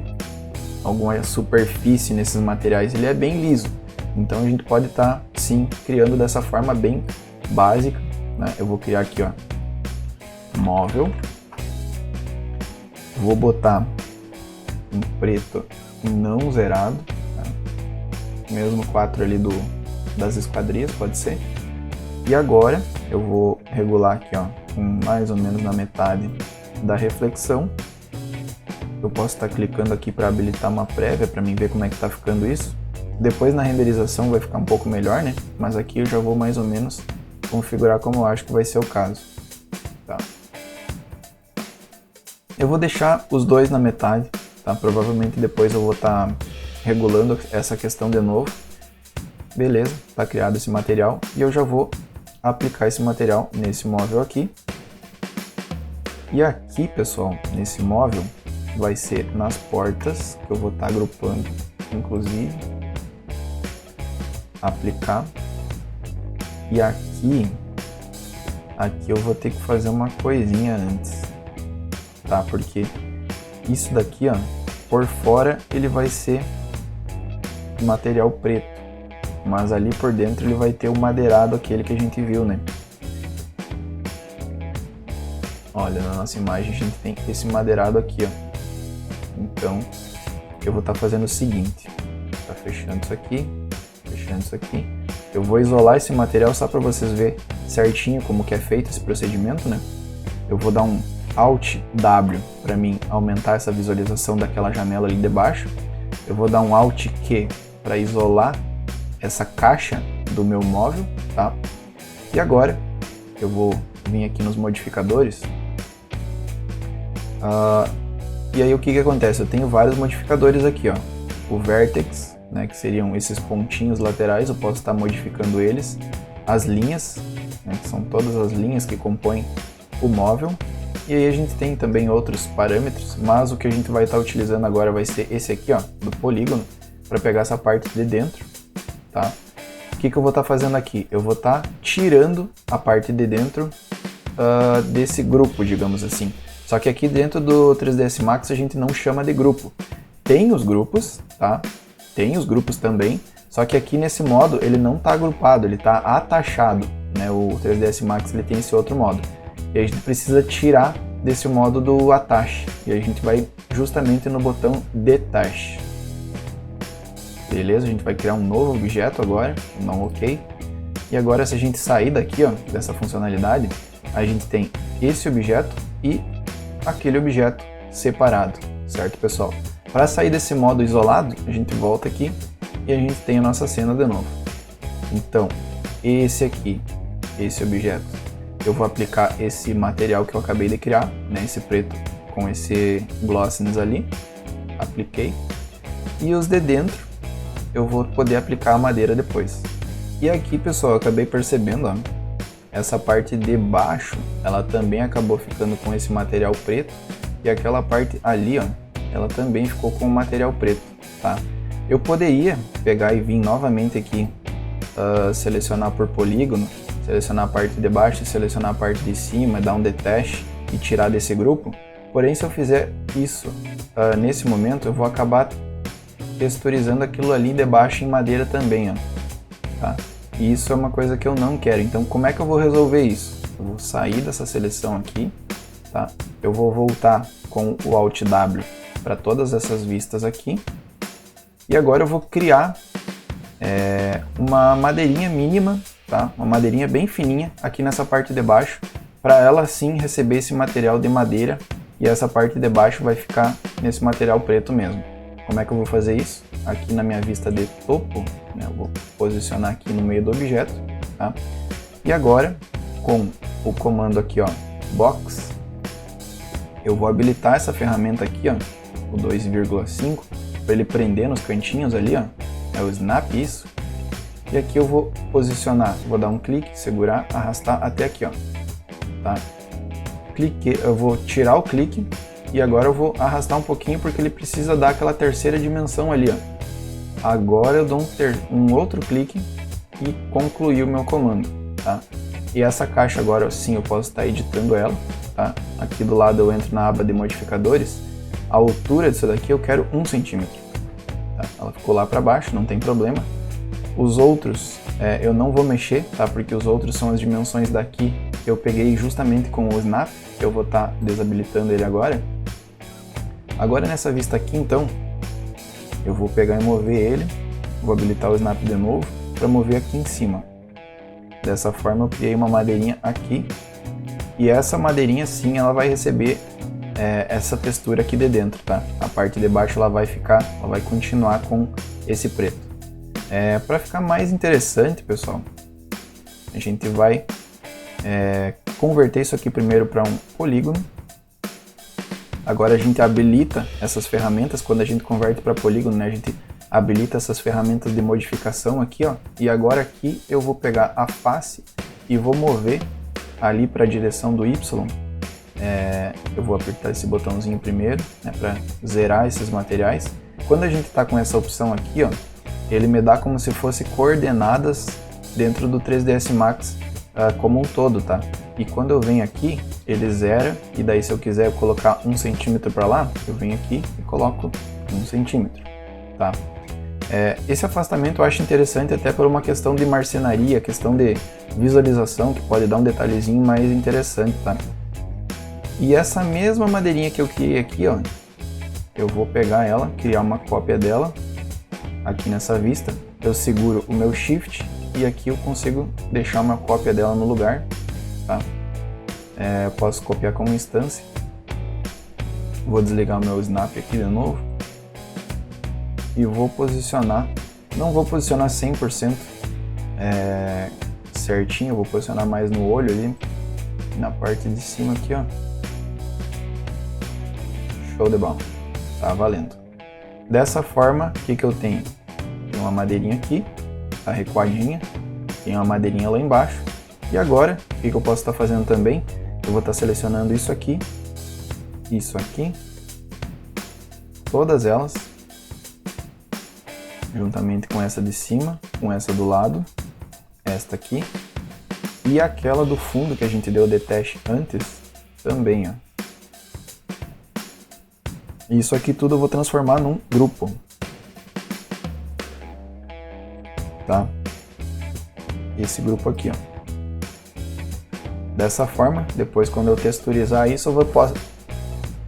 [SPEAKER 1] alguma superfície nesses materiais, ele é bem liso. Então a gente pode estar sim criando dessa forma bem básica, né? Eu vou criar aqui, ó, móvel, vou botar um preto não zerado, tá? Mesmo 4 ali das esquadrias, pode ser. E agora eu vou regular aqui, ó, mais ou menos na metade da reflexão. Eu posso estar clicando aqui para habilitar uma prévia para mim ver como é que está ficando isso. Depois na renderização vai ficar um pouco melhor, né? Mas aqui eu já vou mais ou menos configurar como eu acho que vai ser o caso. Tá. Eu vou deixar os dois na metade, tá? Provavelmente depois eu vou estar regulando essa questão de novo. Beleza, tá criado esse material e eu já vou aplicar esse material nesse móvel aqui. E aqui, pessoal, nesse móvel vai ser nas portas que eu vou estar agrupando, inclusive aplicar. E aqui eu vou ter que fazer uma coisinha antes, tá? Porque isso daqui, ó, por fora ele vai ser material preto, mas ali por dentro ele vai ter o madeirado, aquele que a gente viu, né? Olha, na nossa imagem a gente tem esse madeirado aqui, ó. Então, eu vou estar fazendo o seguinte, tá fechando isso aqui, fechando isso aqui. Eu vou isolar esse material só para vocês verem certinho como que é feito esse procedimento, né? Eu vou dar um Alt W para mim aumentar essa visualização daquela janela ali de baixo. Eu vou dar um Alt Q para isolar essa caixa do meu móvel, tá? E agora eu vou vir aqui nos modificadores. E aí o que acontece? Eu tenho vários modificadores aqui, ó. O Vertex, né, que seriam esses pontinhos laterais, eu posso estar modificando eles. As linhas, né, que são todas as linhas que compõem o móvel. E aí a gente tem também outros parâmetros, mas o que a gente vai estar utilizando agora vai ser esse aqui, ó, do polígono, para pegar essa parte de dentro, tá? O que eu vou estar fazendo aqui? Eu vou estar tirando a parte de dentro desse grupo, digamos assim. Só que aqui dentro do 3ds Max a gente não chama de grupo. Tem os grupos, tá? Tem os grupos também, só que aqui nesse modo ele não está agrupado, ele está atachado, né? O 3ds Max ele tem esse outro modo. E a gente precisa tirar desse modo do Attach. E a gente vai justamente no botão Detach. Beleza? A gente vai criar um novo objeto agora, não OK. E agora se a gente sair daqui, ó, dessa funcionalidade, a gente tem esse objeto e aquele objeto separado, certo, pessoal? Para sair desse modo isolado, a gente volta aqui e a gente tem a nossa cena de novo. Então, esse aqui, esse objeto, eu vou aplicar esse material que eu acabei de criar, né, esse preto com esse glossiness ali. Apliquei. E os de dentro eu vou poder aplicar a madeira depois. E aqui, pessoal, eu acabei percebendo, ó, essa parte de baixo, ela também acabou ficando com esse material preto, e aquela parte ali, ó, ela também ficou com o material preto, tá? Eu poderia pegar e vir novamente aqui, selecionar por polígono, selecionar a parte de baixo, selecionar a parte de cima, dar um detach e tirar desse grupo. Porém, se eu fizer isso nesse momento, eu vou acabar texturizando aquilo ali de baixo em madeira também, ó, tá? E isso é uma coisa que eu não quero. Então, como é que eu vou resolver isso? Eu vou sair dessa seleção aqui, tá? Eu vou voltar com o Alt W para todas essas vistas aqui. E agora eu vou criar uma madeirinha mínima, tá? Uma madeirinha bem fininha aqui nessa parte de baixo, para ela sim receber esse material de madeira, e essa parte de baixo vai ficar nesse material preto mesmo. Como é que eu vou fazer isso? Aqui na minha vista de topo, né, eu vou posicionar aqui no meio do objeto, tá? E agora, com o comando aqui, ó, Box, eu vou habilitar essa ferramenta aqui, ó, o 2,5, para ele prender nos cantinhos ali, ó, é o Snap, isso. E aqui eu vou posicionar, vou dar um clique, segurar, arrastar até aqui, ó, tá? Clique, eu vou tirar o clique. E agora eu vou arrastar um pouquinho porque ele precisa dar aquela terceira dimensão ali, ó. Agora eu dou um outro clique e concluí o meu comando, tá? E essa caixa agora sim eu posso estar editando ela, tá? Aqui do lado eu entro na aba de modificadores. A altura disso daqui eu quero 1 cm. Tá? Ela ficou lá para baixo, não tem problema. Os outros eu não vou mexer, tá? Porque os outros são as dimensões daqui que eu peguei justamente com o Snap, que eu vou estar desabilitando ele agora. Agora nessa vista aqui, então, eu vou pegar e mover ele, vou habilitar o Snap de novo, para mover aqui em cima. Dessa forma eu criei uma madeirinha aqui, e essa madeirinha sim, ela vai receber essa textura aqui de dentro, tá? A parte de baixo ela vai continuar com esse preto. Para ficar mais interessante, pessoal, a gente vai converter isso aqui primeiro para um polígono. Agora a gente habilita essas ferramentas, quando a gente converte para polígono, né, a gente habilita essas ferramentas de modificação aqui, ó. E agora aqui eu vou pegar a face e vou mover ali para a direção do Y. Eu vou apertar esse botãozinho primeiro, né, para zerar esses materiais. Quando a gente está com essa opção aqui, ó, ele me dá como se fosse coordenadas dentro do 3ds Max como um todo, tá? E quando eu venho aqui, ele zera, e daí se eu quiser colocar 1 cm para lá, eu venho aqui e coloco 1 cm, tá? Esse afastamento eu acho interessante até por uma questão de marcenaria, questão de visualização, que pode dar um detalhezinho mais interessante, tá? E essa mesma madeirinha que eu criei aqui, ó, eu vou pegar ela, criar uma cópia dela, aqui nessa vista, eu seguro o meu Shift, e aqui eu consigo deixar uma cópia dela no lugar, tá? Eu posso copiar como instância. Vou desligar o meu Snap aqui de novo. E vou posicionar, não vou posicionar 100% certinho, vou posicionar mais no olho ali, na parte de cima aqui, ó. Show de bola, tá valendo. Dessa forma, o que eu tenho? Tem uma madeirinha aqui, tá recuadinha, tem uma madeirinha lá embaixo. E agora, o que eu posso estar fazendo também? Eu vou estar selecionando isso aqui, todas elas, juntamente com essa de cima, com essa do lado, esta aqui, e aquela do fundo que a gente deu o detach antes, também, ó. Isso aqui tudo eu vou transformar num grupo, tá? Esse grupo aqui, ó. Dessa forma, depois quando eu texturizar isso,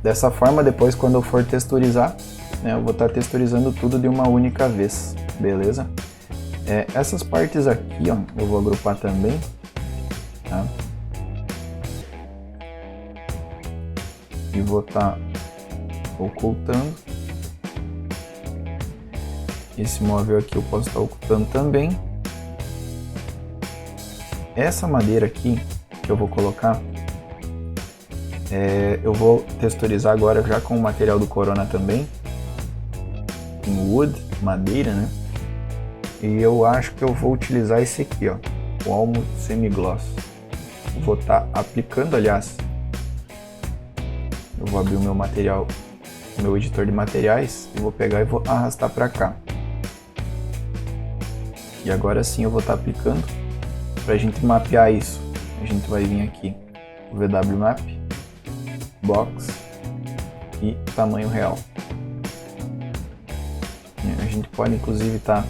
[SPEAKER 1] dessa forma, depois quando eu for texturizar, né, eu vou estar texturizando tudo de uma única vez, beleza? Essas partes aqui, ó, eu vou agrupar também, tá? E vou estar ocultando. Esse móvel aqui eu posso estar ocultando também. Essa madeira aqui que eu vou colocar, eu vou texturizar agora já com o material do Corona também, com o wood, madeira, né? E eu acho que eu vou utilizar esse aqui, ó, o Almo Semi-Gloss. Vou estar aplicando, aliás, eu vou abrir o meu material, meu editor de materiais, e vou pegar e vou arrastar para cá. E agora sim eu vou estar aplicando. Para a gente mapear isso, a gente vai vir aqui, o VW Map, Box e tamanho real. A gente pode inclusive estar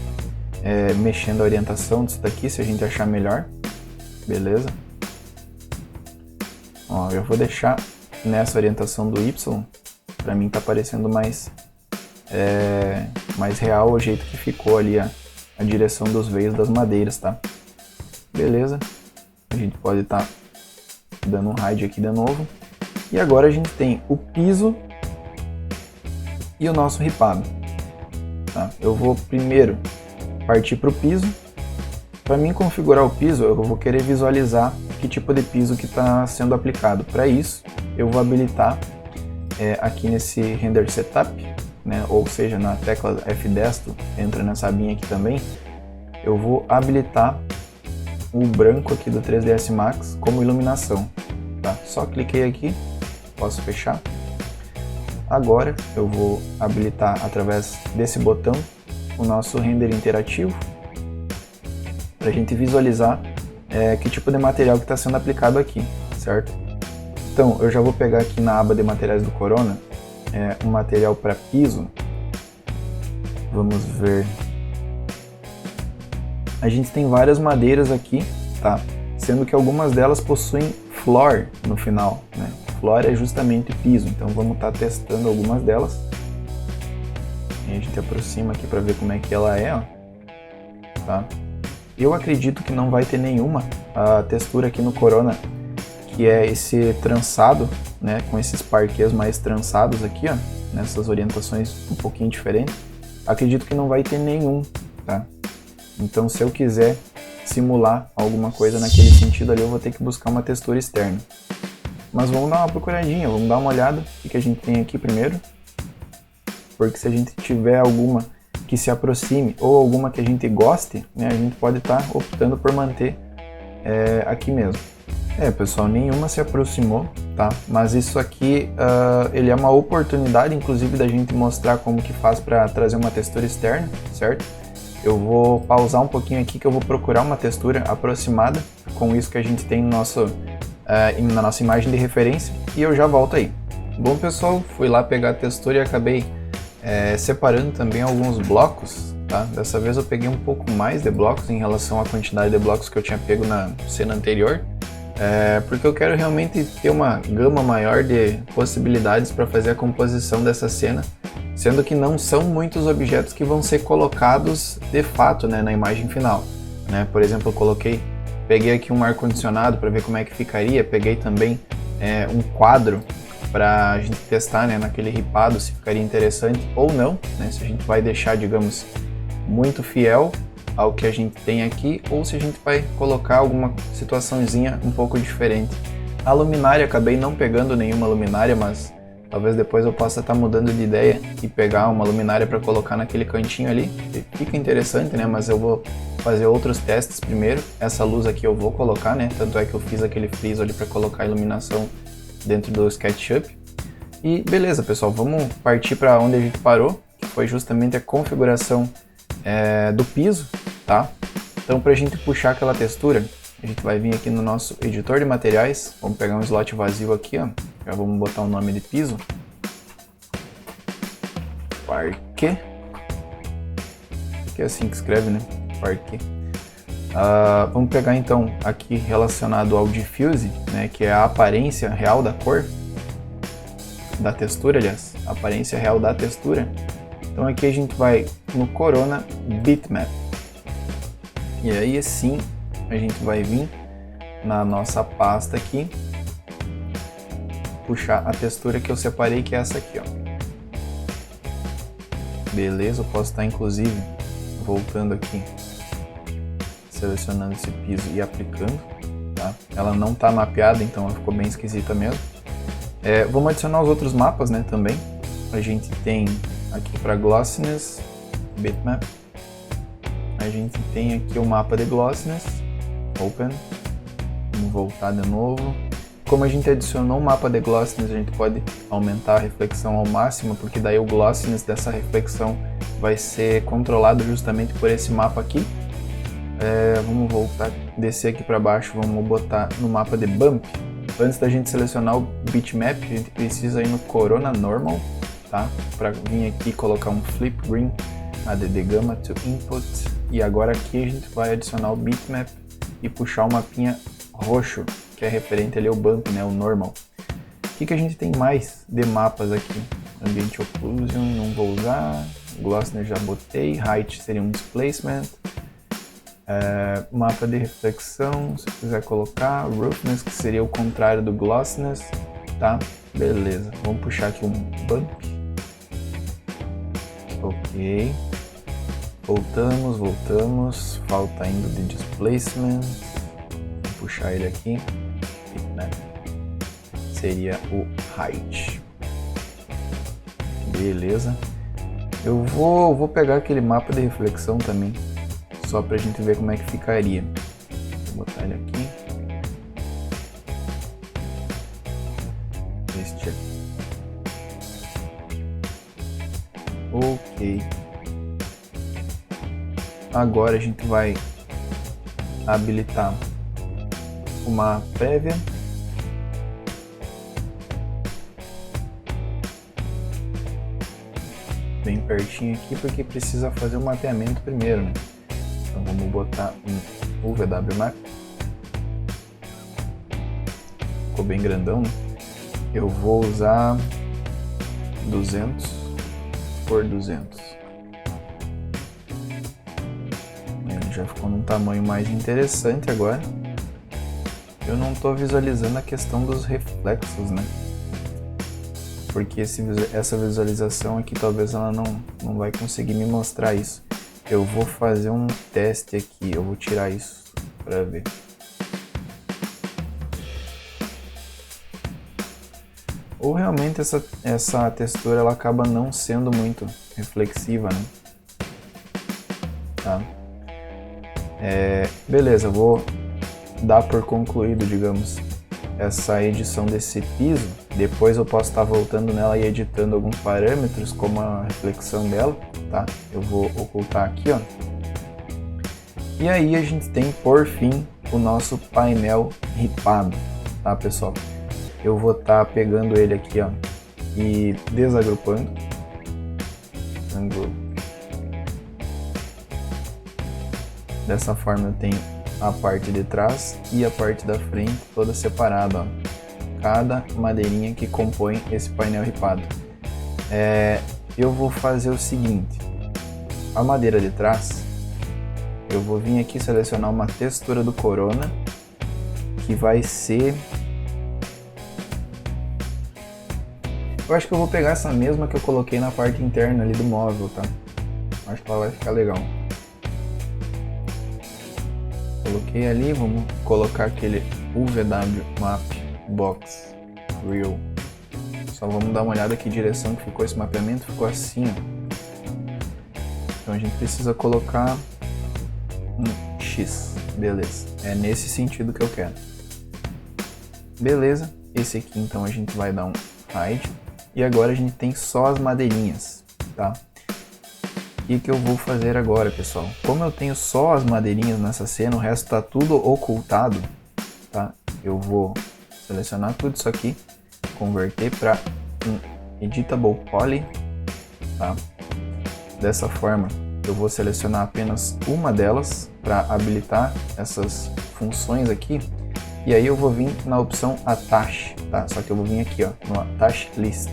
[SPEAKER 1] mexendo a orientação disso daqui, se a gente achar melhor, beleza? Ó, eu vou deixar nessa orientação do Y, para mim tá parecendo mais real o jeito que ficou ali a direção dos veios das madeiras, tá? Beleza, a gente pode estar dando um hide aqui de novo. E agora a gente tem o piso e o nosso ripado, tá? Eu vou primeiro partir para o piso. Para mim configurar o piso, eu vou querer visualizar que tipo de piso que está sendo aplicado. Para isso, eu vou habilitar aqui nesse Render Setup, né? Ou seja, na tecla F10, entra nessa abinha aqui também, eu vou habilitar o branco aqui do 3ds Max como iluminação, tá? Só cliquei aqui, posso fechar. Agora eu vou habilitar através desse botão o nosso render interativo, para a gente visualizar que tipo de material que está sendo aplicado aqui, certo? Então eu já vou pegar aqui na aba de materiais do Corona um material para piso. Vamos ver. A gente tem várias madeiras aqui, tá? Sendo que algumas delas possuem floor no final, né? Floor é justamente piso, então vamos estar testando algumas delas. E a gente aproxima aqui para ver como é que ela é, ó. Tá? Eu acredito que não vai ter nenhuma a textura aqui no Corona, que é esse trançado, né? Com esses parquês mais trançados aqui, ó, nessas orientações um pouquinho diferentes. Acredito que não vai ter nenhum, tá? Então, se eu quiser simular alguma coisa naquele sentido ali, eu vou ter que buscar uma textura externa. Mas vamos dar uma procuradinha, vamos dar uma olhada o que a gente tem aqui primeiro. Porque se a gente tiver alguma que se aproxime ou alguma que a gente goste, né, a gente pode estar optando por manter aqui mesmo. Pessoal, nenhuma se aproximou, tá? Mas isso aqui, ele é uma oportunidade, inclusive, da gente mostrar como que faz para trazer uma textura externa, certo? Eu vou pausar um pouquinho aqui que eu vou procurar uma textura aproximada com isso que a gente tem no na nossa imagem de referência e eu já volto aí. Bom, pessoal, fui lá pegar a textura e acabei separando também alguns blocos, tá? Dessa vez eu peguei um pouco mais de blocos em relação à quantidade de blocos que eu tinha pego na cena anterior, porque eu quero realmente ter uma gama maior de possibilidades para fazer a composição dessa cena, sendo que não são muitos objetos que vão ser colocados de fato, né, na imagem final, né? Por exemplo, eu peguei aqui um ar-condicionado para ver como é que ficaria, peguei também um quadro para a gente testar, né, naquele ripado se ficaria interessante ou não, né, se a gente vai deixar, digamos, muito fiel ao que a gente tem aqui ou se a gente vai colocar alguma situaçãozinha um pouco diferente. A luminária, acabei não pegando nenhuma luminária, mas talvez depois eu possa estar mudando de ideia e pegar uma luminária para colocar naquele cantinho ali. Fica interessante, né? Mas eu vou fazer outros testes primeiro. Essa luz aqui eu vou colocar, né? Tanto é que eu fiz aquele friso ali para colocar a iluminação dentro do SketchUp. E beleza, pessoal, vamos partir para onde a gente parou, que foi justamente a configuração do piso, tá? Então, para a gente puxar aquela textura, a gente vai vir aqui no nosso editor de materiais, vamos pegar um slot vazio aqui, ó, já vamos botar o nome de piso, parquet, que é assim que escreve, né, parquet. Vamos pegar então aqui relacionado ao diffuse, né, que é a aparência real da cor, da textura, aliás, a aparência real da textura. Então aqui a gente vai no Corona Bitmap, e aí sim a gente vai vir na nossa pasta aqui, puxar a textura que eu separei, que é essa aqui, ó. Beleza, eu posso estar inclusive voltando aqui, selecionando esse piso e aplicando, tá? Ela não está mapeada, então ela ficou bem esquisita mesmo. Vamos adicionar os outros mapas, né, também. A gente tem aqui para glossiness, bitmap. A gente tem aqui o mapa de glossiness, open. Vamos voltar de novo. Como a gente adicionou o mapa de glossiness, a gente pode aumentar a reflexão ao máximo, porque daí o glossiness dessa reflexão vai ser controlado justamente por esse mapa aqui. Vamos voltar, descer aqui para baixo, vamos botar no mapa de bump. Antes da gente selecionar o bitmap, a gente precisa ir no Corona Normal, tá? Para vir aqui colocar um flip green, add gamma to input, e agora aqui a gente vai adicionar o bitmap e puxar o mapinha roxo, que é referente ali ao bump, né, o normal. O que a gente tem mais de mapas aqui? Ambient occlusion, não vou usar, glossiness já botei, height seria um displacement, mapa de reflexão, se quiser colocar, roughness, que seria o contrário do glossiness, tá? Beleza, vamos puxar aqui um bump, ok, voltamos, falta ainda de displacement, vou puxar ele aqui, né? Seria o height, beleza, eu vou pegar aquele mapa de reflexão também, só pra gente ver como é que ficaria. Vou botar ele aqui. Este aqui. Ok. Agora a gente vai habilitar uma prévia. Bem pertinho aqui, porque precisa fazer o mapeamento primeiro, né? Então vamos botar um UVW map. Ficou bem grandão, né? Eu vou usar 200 por 200. Ele já ficou num tamanho mais interessante agora. Eu não estou visualizando a questão dos reflexos, né? Porque essa visualização aqui talvez ela não vai conseguir me mostrar isso. Eu vou fazer um teste aqui, eu vou tirar isso para ver. Ou realmente essa textura ela acaba não sendo muito reflexiva, né? Tá. Beleza, vou dar por concluído, digamos, essa edição desse piso. Depois eu posso estar voltando nela e editando alguns parâmetros, como a reflexão dela, tá? Eu vou ocultar aqui, ó. E aí a gente tem, por fim, o nosso painel ripado, tá, pessoal? Eu vou estar pegando ele aqui, ó, e desagrupando. Dessa forma eu tenho a parte de trás e a parte da frente toda separada, ó. Cada madeirinha que compõe esse painel ripado. Eu vou fazer o seguinte: a madeira de trás, eu vou vir aqui selecionar uma textura do Corona, que vai ser... Eu acho que eu vou pegar essa mesma que eu coloquei na parte interna ali do móvel, tá? Acho que ela vai ficar legal. Coloquei ali, vamos colocar aquele UVW Map Box Real. Só vamos dar uma olhada que direção que ficou esse mapeamento, ficou assim, ó. Então a gente precisa colocar um X, beleza. É nesse sentido que eu quero. Beleza, esse aqui então a gente vai dar um hide. E agora a gente tem só as madeirinhas, tá? O que eu vou fazer agora, pessoal? Como eu tenho só as madeirinhas nessa cena, o resto tá tudo ocultado, tá? Eu vou selecionar tudo isso aqui, converter para um Editable Poly, tá? Dessa forma, eu vou selecionar apenas uma delas para habilitar essas funções aqui. E aí eu vou vir na opção Attach, tá? Só que eu vou vir aqui, ó, no Attach List.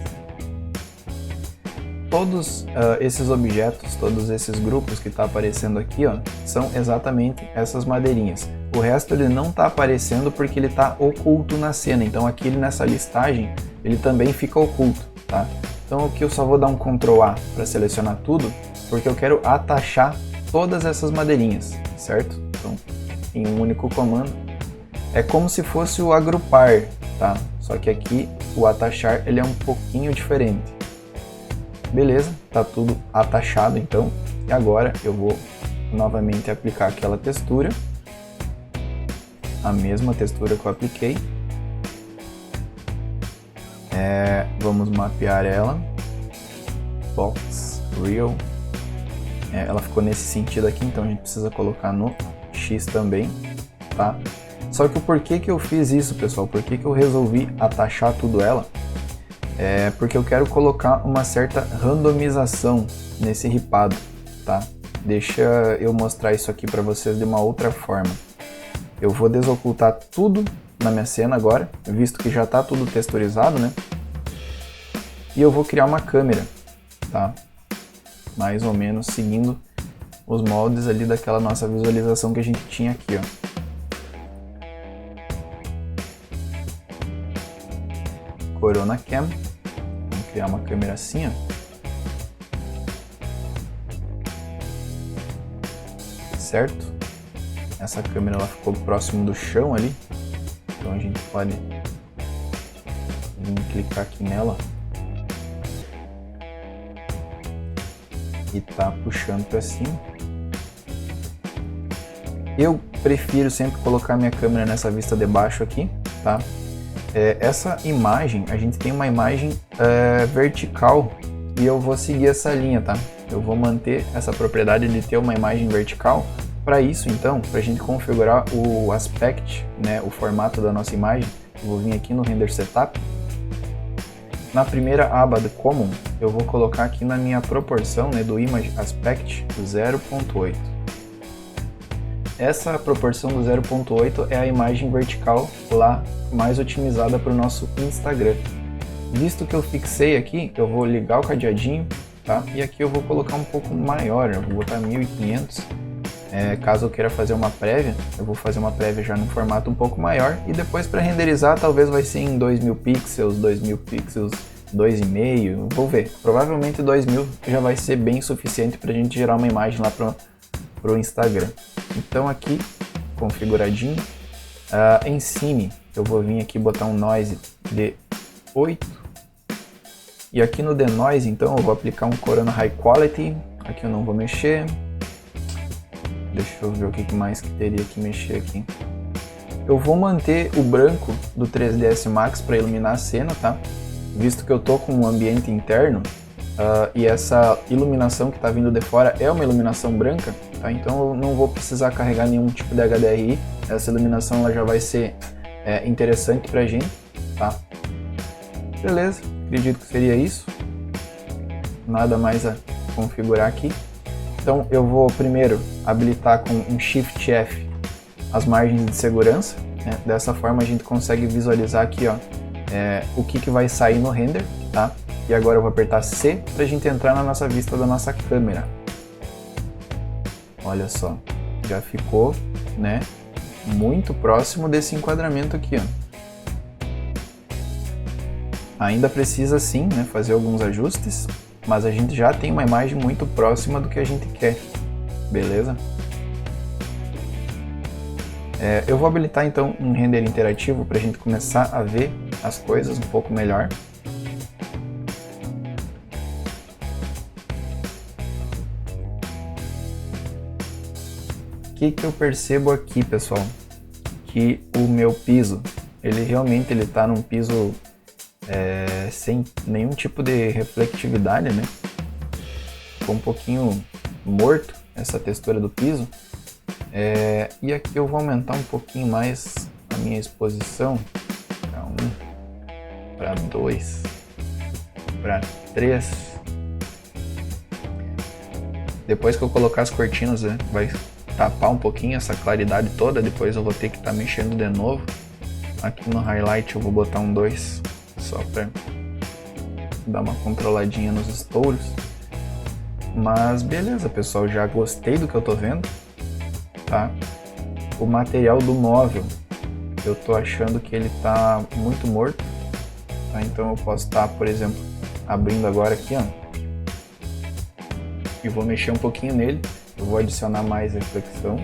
[SPEAKER 1] Todos esses objetos, todos esses grupos que está aparecendo aqui, ó, são exatamente essas madeirinhas. O resto ele não está aparecendo porque ele está oculto na cena. Então aqui nessa listagem ele também fica oculto, tá? Então aqui eu só vou dar um Ctrl A para selecionar tudo, porque eu quero atachar todas essas madeirinhas, certo? Então em um único comando. É como se fosse o agrupar, tá? Só que aqui o atachar ele é um pouquinho diferente. Beleza, tá tudo atachado então. E agora eu vou novamente aplicar aquela textura, a mesma textura que eu apliquei. Vamos mapear ela, Box Real. Ela ficou nesse sentido aqui, então a gente precisa colocar no X também, tá? Só que o porquê que eu fiz isso, pessoal, por que eu resolvi atachar tudo ela? Porque eu quero colocar uma certa randomização nesse ripado, tá? Deixa eu mostrar isso aqui para vocês de uma outra forma. Eu vou desocultar tudo na minha cena agora, visto que já está tudo texturizado, né? E eu vou criar uma câmera, tá? Mais ou menos seguindo os moldes ali daquela nossa visualização que a gente tinha aqui, ó. Corona Cam, vamos criar uma câmera assim, ó. Certo? Essa câmera ela ficou próximo do chão ali, então a gente pode vir clicar aqui nela e tá puxando para cima. Eu prefiro sempre colocar minha câmera nessa vista de baixo aqui, tá? Essa imagem, a gente tem uma imagem vertical e eu vou seguir essa linha, tá? Eu vou manter essa propriedade de ter uma imagem vertical. Para isso, então, para a gente configurar o aspect, né, o formato da nossa imagem, eu vou vir aqui no Render Setup. Na primeira aba do Common, eu vou colocar aqui na minha proporção, né, do Image Aspect 0.8. Essa proporção do 0.8 é a imagem vertical lá mais otimizada para o nosso Instagram. Visto que eu fixei aqui, eu vou ligar o cadeadinho, tá? E aqui eu vou colocar um pouco maior, eu vou botar 1500. Caso eu queira fazer uma prévia, eu vou fazer uma prévia já num formato um pouco maior e depois para renderizar talvez vai ser em 2000 pixels, 2,5, vou ver. Provavelmente 2000 já vai ser bem suficiente para a gente gerar uma imagem lá pro Instagram. Então aqui, configuradinho, em cine eu vou vir aqui botar um noise de 8 e aqui no denoise então eu vou aplicar um Corona High Quality, aqui eu não vou mexer. Deixa eu ver o que mais que teria que mexer aqui. Eu vou manter o branco do 3ds Max para iluminar a cena, tá? Visto que eu tô com um ambiente interno e essa iluminação que está vindo de fora é uma iluminação branca, tá? Então eu não vou precisar carregar nenhum tipo de HDRI. Essa iluminação ela já vai ser interessante pra gente, tá? Beleza, acredito que seria isso. Nada mais a configurar aqui. Então eu vou primeiro habilitar com um Shift F as margens de segurança, né? Dessa forma a gente consegue visualizar aqui, ó, o que vai sair no render, tá? E agora eu vou apertar C para a gente entrar na nossa vista da nossa câmera. Olha só, já ficou, né, muito próximo desse enquadramento aqui, ó. Ainda precisa sim, né, fazer alguns ajustes, mas a gente já tem uma imagem muito próxima do que a gente quer, beleza? Eu vou habilitar então um render interativo para a gente começar a ver as coisas um pouco melhor. O que eu percebo aqui, pessoal? Que o meu piso, ele realmente está num piso sem nenhum tipo de reflectividade, né? Ficou um pouquinho morto essa textura do piso. E aqui eu vou aumentar um pouquinho mais a minha exposição para 1, para 2, para 3. Depois que eu colocar as cortinas, né, vai tapar um pouquinho essa claridade toda. Depois eu vou ter que estar mexendo de novo. Aqui no highlight eu vou botar um 2, só para dar uma controladinha nos estouros. Mas beleza, pessoal, já gostei do que eu tô vendo, tá? O material do móvel, eu tô achando que ele tá muito morto, tá? Então eu posso estar, por exemplo, abrindo agora aqui, ó, e vou mexer um pouquinho nele. Eu vou adicionar mais reflexão,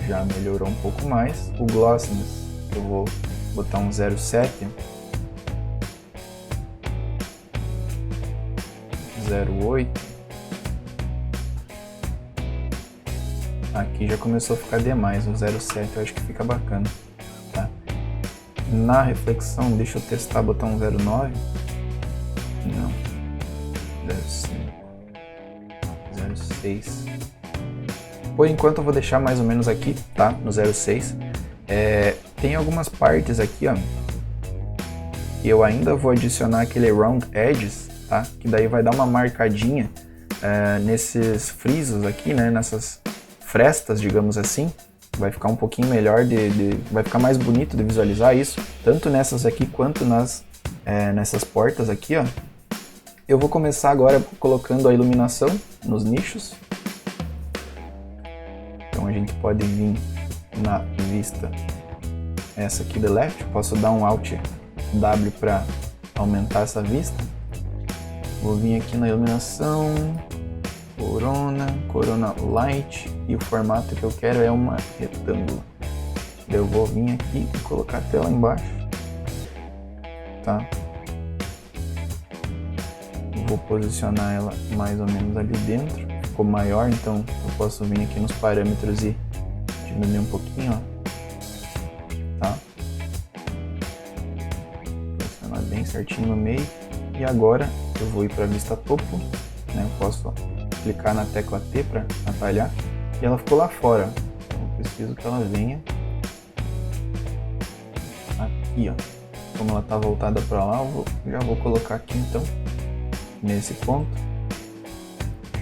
[SPEAKER 1] já melhorou um pouco mais. O glossiness, eu vou botar um 0,7, 0,8, Aqui já começou a ficar demais, o 0,7 eu acho que fica bacana, tá? Na reflexão, deixa eu testar, botar um 0,9. Não. 0,5. 0,6. Por enquanto eu vou deixar mais ou menos aqui, tá? No 0,6. Tem algumas partes aqui, ó, que eu ainda vou adicionar aquele round edges, tá? Que daí vai dar uma marcadinha nesses frisos aqui, né? Nessas frestas, digamos assim. Vai ficar um pouquinho melhor, vai ficar mais bonito de visualizar isso, tanto nessas aqui quanto nessas portas aqui, ó. Eu vou começar agora colocando a iluminação nos nichos. Então a gente pode vir na vista essa aqui de left, posso dar um Alt W para aumentar essa vista. Vou vir aqui na iluminação, Corona Light, e o formato que eu quero é uma retângulo. Eu vou vir aqui e colocar a tela embaixo, tá? Vou posicionar ela mais ou menos ali dentro, ficou maior, então eu posso vir aqui nos parâmetros e diminuir um pouquinho, ó, tá? Posicionar bem certinho no meio, e agora eu vou ir para a vista topo, né? Eu posso clicar na tecla T para atalhar, e ela ficou lá fora, então eu preciso que ela venha aqui, ó. Como ela está voltada para lá, já vou colocar aqui então, nesse ponto.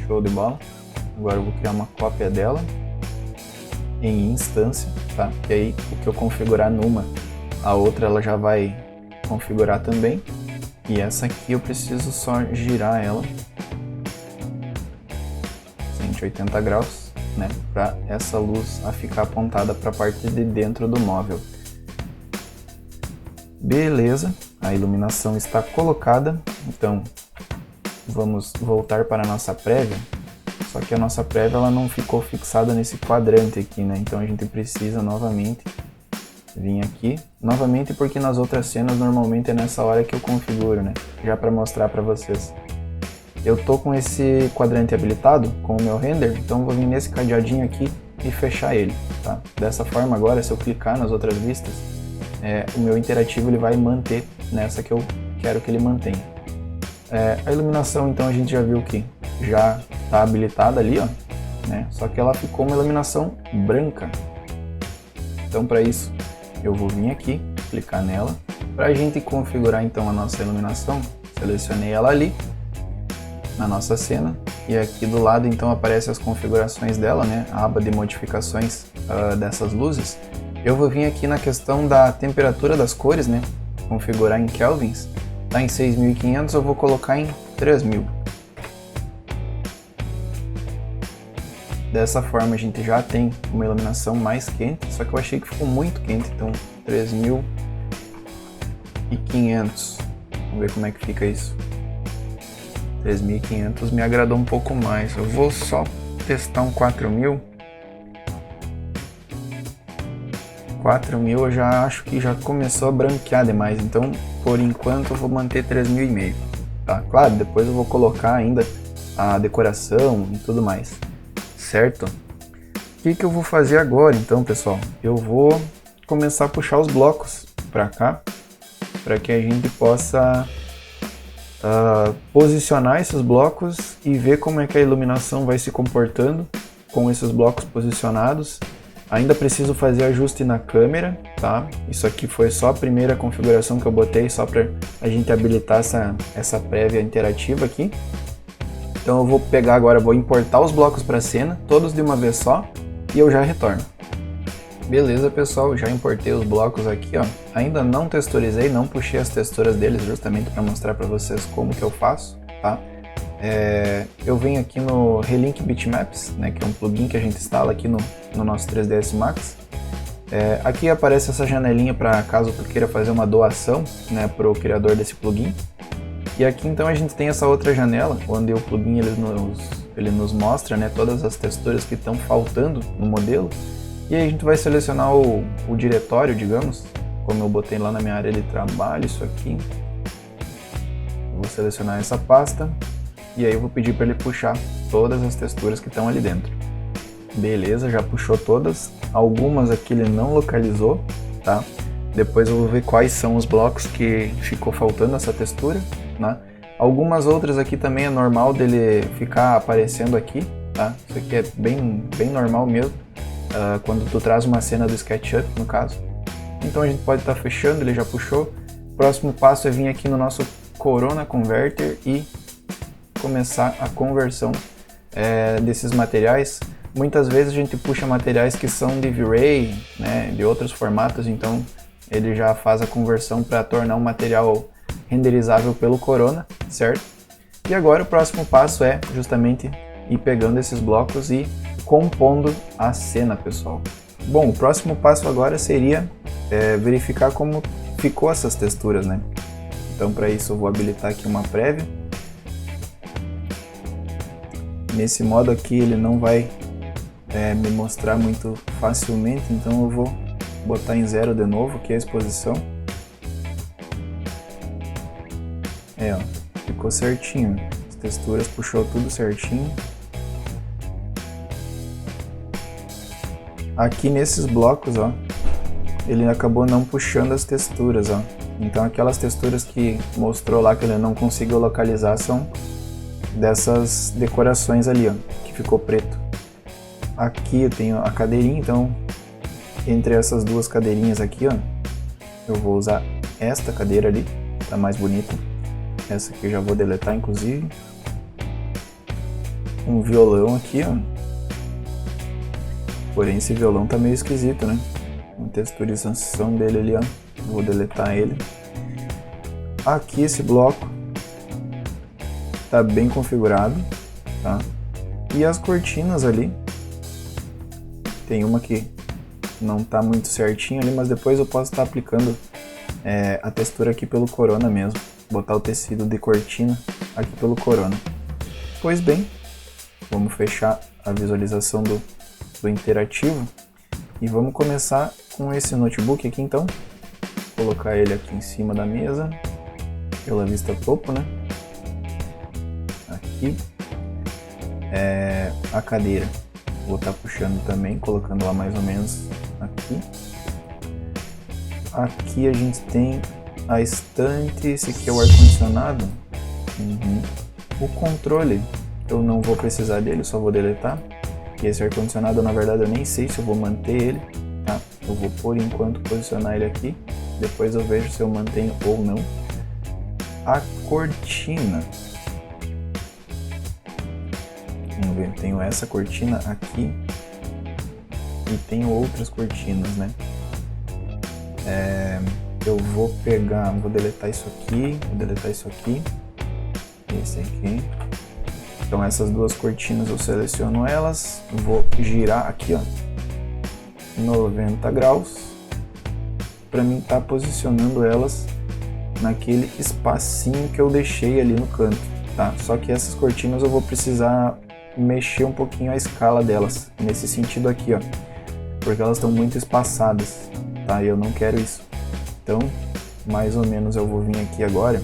[SPEAKER 1] Show de bola. Agora eu vou criar uma cópia dela em instância, tá? E aí o que eu configurar numa, a outra ela já vai configurar também. E essa aqui eu preciso só girar ela 180 graus, né? Para essa luz ficar apontada para a parte de dentro do móvel. Beleza, a iluminação está colocada, então vamos voltar para a nossa prévia, só que a nossa prévia ela não ficou fixada nesse quadrante aqui, né? Então a gente precisa novamente vir aqui, novamente porque nas outras cenas normalmente é nessa hora que eu configuro, né? Já para mostrar para vocês. Eu tô com esse quadrante habilitado com o meu render, então vou vir nesse cadeadinho aqui e fechar ele, tá? Dessa forma agora, se eu clicar nas outras vistas, o meu interativo ele vai manter nessa que eu quero que ele mantenha. A iluminação, então, a gente já viu que já está habilitada ali, ó, né? Só que ela ficou uma iluminação branca. Então, para isso, eu vou vir aqui, clicar nela. Para a gente configurar, então, a nossa iluminação, selecionei ela ali, na nossa cena. E aqui do lado, então, aparecem as configurações dela, né? A aba de modificações dessas luzes. Eu vou vir aqui na questão da temperatura das cores, né? Configurar em kelvins. Tá em 6.500, eu vou colocar em 3.000. Dessa forma a gente já tem uma iluminação mais quente, só que eu achei que ficou muito quente, então 3.500. Vamos ver como é que fica isso. 3.500 me agradou um pouco mais. Eu vou só testar um 4.000. 4.000 eu já acho que já começou a branquear demais, então por enquanto eu vou manter 3.500, tá? Claro, depois eu vou colocar ainda a decoração e tudo mais, certo? O que eu vou fazer agora então, pessoal? Eu vou começar a puxar os blocos para cá, para que a gente possa posicionar esses blocos e ver como é que a iluminação vai se comportando com esses blocos posicionados. Ainda preciso fazer ajuste na câmera, tá? Isso aqui foi só a primeira configuração que eu botei, só para a gente habilitar essa prévia interativa aqui. Então eu vou pegar agora, vou importar os blocos para a cena, todos de uma vez só, e eu já retorno. Beleza, pessoal, já importei os blocos aqui, ó. Ainda não texturizei, não puxei as texturas deles justamente para mostrar para vocês como que eu faço, tá? Eu venho aqui no Relink Bitmaps, né, que é um plugin que a gente instala aqui no nosso 3ds Max. Aqui aparece essa janelinha para caso tu queira fazer uma doação, né, para o criador desse plugin. E aqui então a gente tem essa outra janela, onde o plugin ele nos mostra, né, todas as texturas que estão faltando no modelo. E aí a gente vai selecionar o diretório, digamos, como eu botei lá na minha área de trabalho, isso aqui. Eu vou selecionar essa pasta. E aí eu vou pedir para ele puxar todas as texturas que estão ali dentro. Beleza, já puxou todas. Algumas aqui ele não localizou, tá? Depois eu vou ver quais são os blocos que ficou faltando essa textura, né? Algumas outras aqui também é normal dele ficar aparecendo aqui, tá? Isso aqui é bem normal mesmo, quando tu traz uma cena do SketchUp, no caso. Então a gente pode estar fechando, ele já puxou. Próximo passo é vir aqui no nosso Corona Converter e começar a conversão desses materiais. Muitas vezes a gente puxa materiais que são de V-Ray, né, de outros formatos, então ele já faz a conversão para tornar um material renderizável pelo Corona, certo? E agora o próximo passo é justamente ir pegando esses blocos e compondo a cena, pessoal. Bom, o próximo passo agora seria verificar como ficou essas texturas, né? Então para isso eu vou habilitar aqui uma prévia. Nesse modo aqui ele não vai me mostrar muito facilmente, então eu vou botar em 0 de novo, que é a exposição. Ó, ficou certinho, as texturas puxou tudo certinho. Aqui nesses blocos, ó, ele acabou não puxando as texturas, ó. Então aquelas texturas que mostrou lá que ele não conseguiu localizar são dessas decorações ali, ó, que ficou preto. Aqui eu tenho a cadeirinha, então entre essas duas cadeirinhas aqui, ó, eu vou usar esta cadeira ali, tá mais bonita. Essa aqui eu já vou deletar, inclusive. Um violão aqui, ó. Porém esse violão tá meio esquisito, né? A texturização dele ali, ó. Vou deletar ele. Aqui esse bloco tá bem configurado, tá? E as cortinas ali, tem uma que não tá muito certinho ali, mas depois eu posso estar aplicando a textura aqui pelo Corona mesmo. Botar o tecido de cortina aqui pelo Corona. Pois bem, vamos fechar a visualização do interativo e vamos começar com esse notebook aqui então. Colocar ele aqui em cima da mesa, pela vista topo, né? Aqui a cadeira, vou estar puxando também, colocando lá mais ou menos aqui. Aqui a gente tem a estante, esse aqui é o ar-condicionado. O controle eu não vou precisar dele, só vou deletar. E esse ar-condicionado, na verdade, eu nem sei se eu vou manter ele, tá? Eu vou por enquanto posicionar ele aqui, depois eu vejo se eu mantenho ou não. A cortina, vamos ver, tenho essa cortina aqui e tenho outras cortinas, né? Eu vou pegar, vou deletar isso aqui, esse aqui. Então essas duas cortinas eu seleciono elas, vou girar aqui, ó, 90 graus, para mim estar posicionando elas naquele espacinho que eu deixei ali no canto, tá? Só que essas cortinas eu vou precisar mexer um pouquinho a escala delas, nesse sentido aqui, ó, porque elas estão muito espaçadas, tá? E eu não quero isso. Então, mais ou menos eu vou vir aqui agora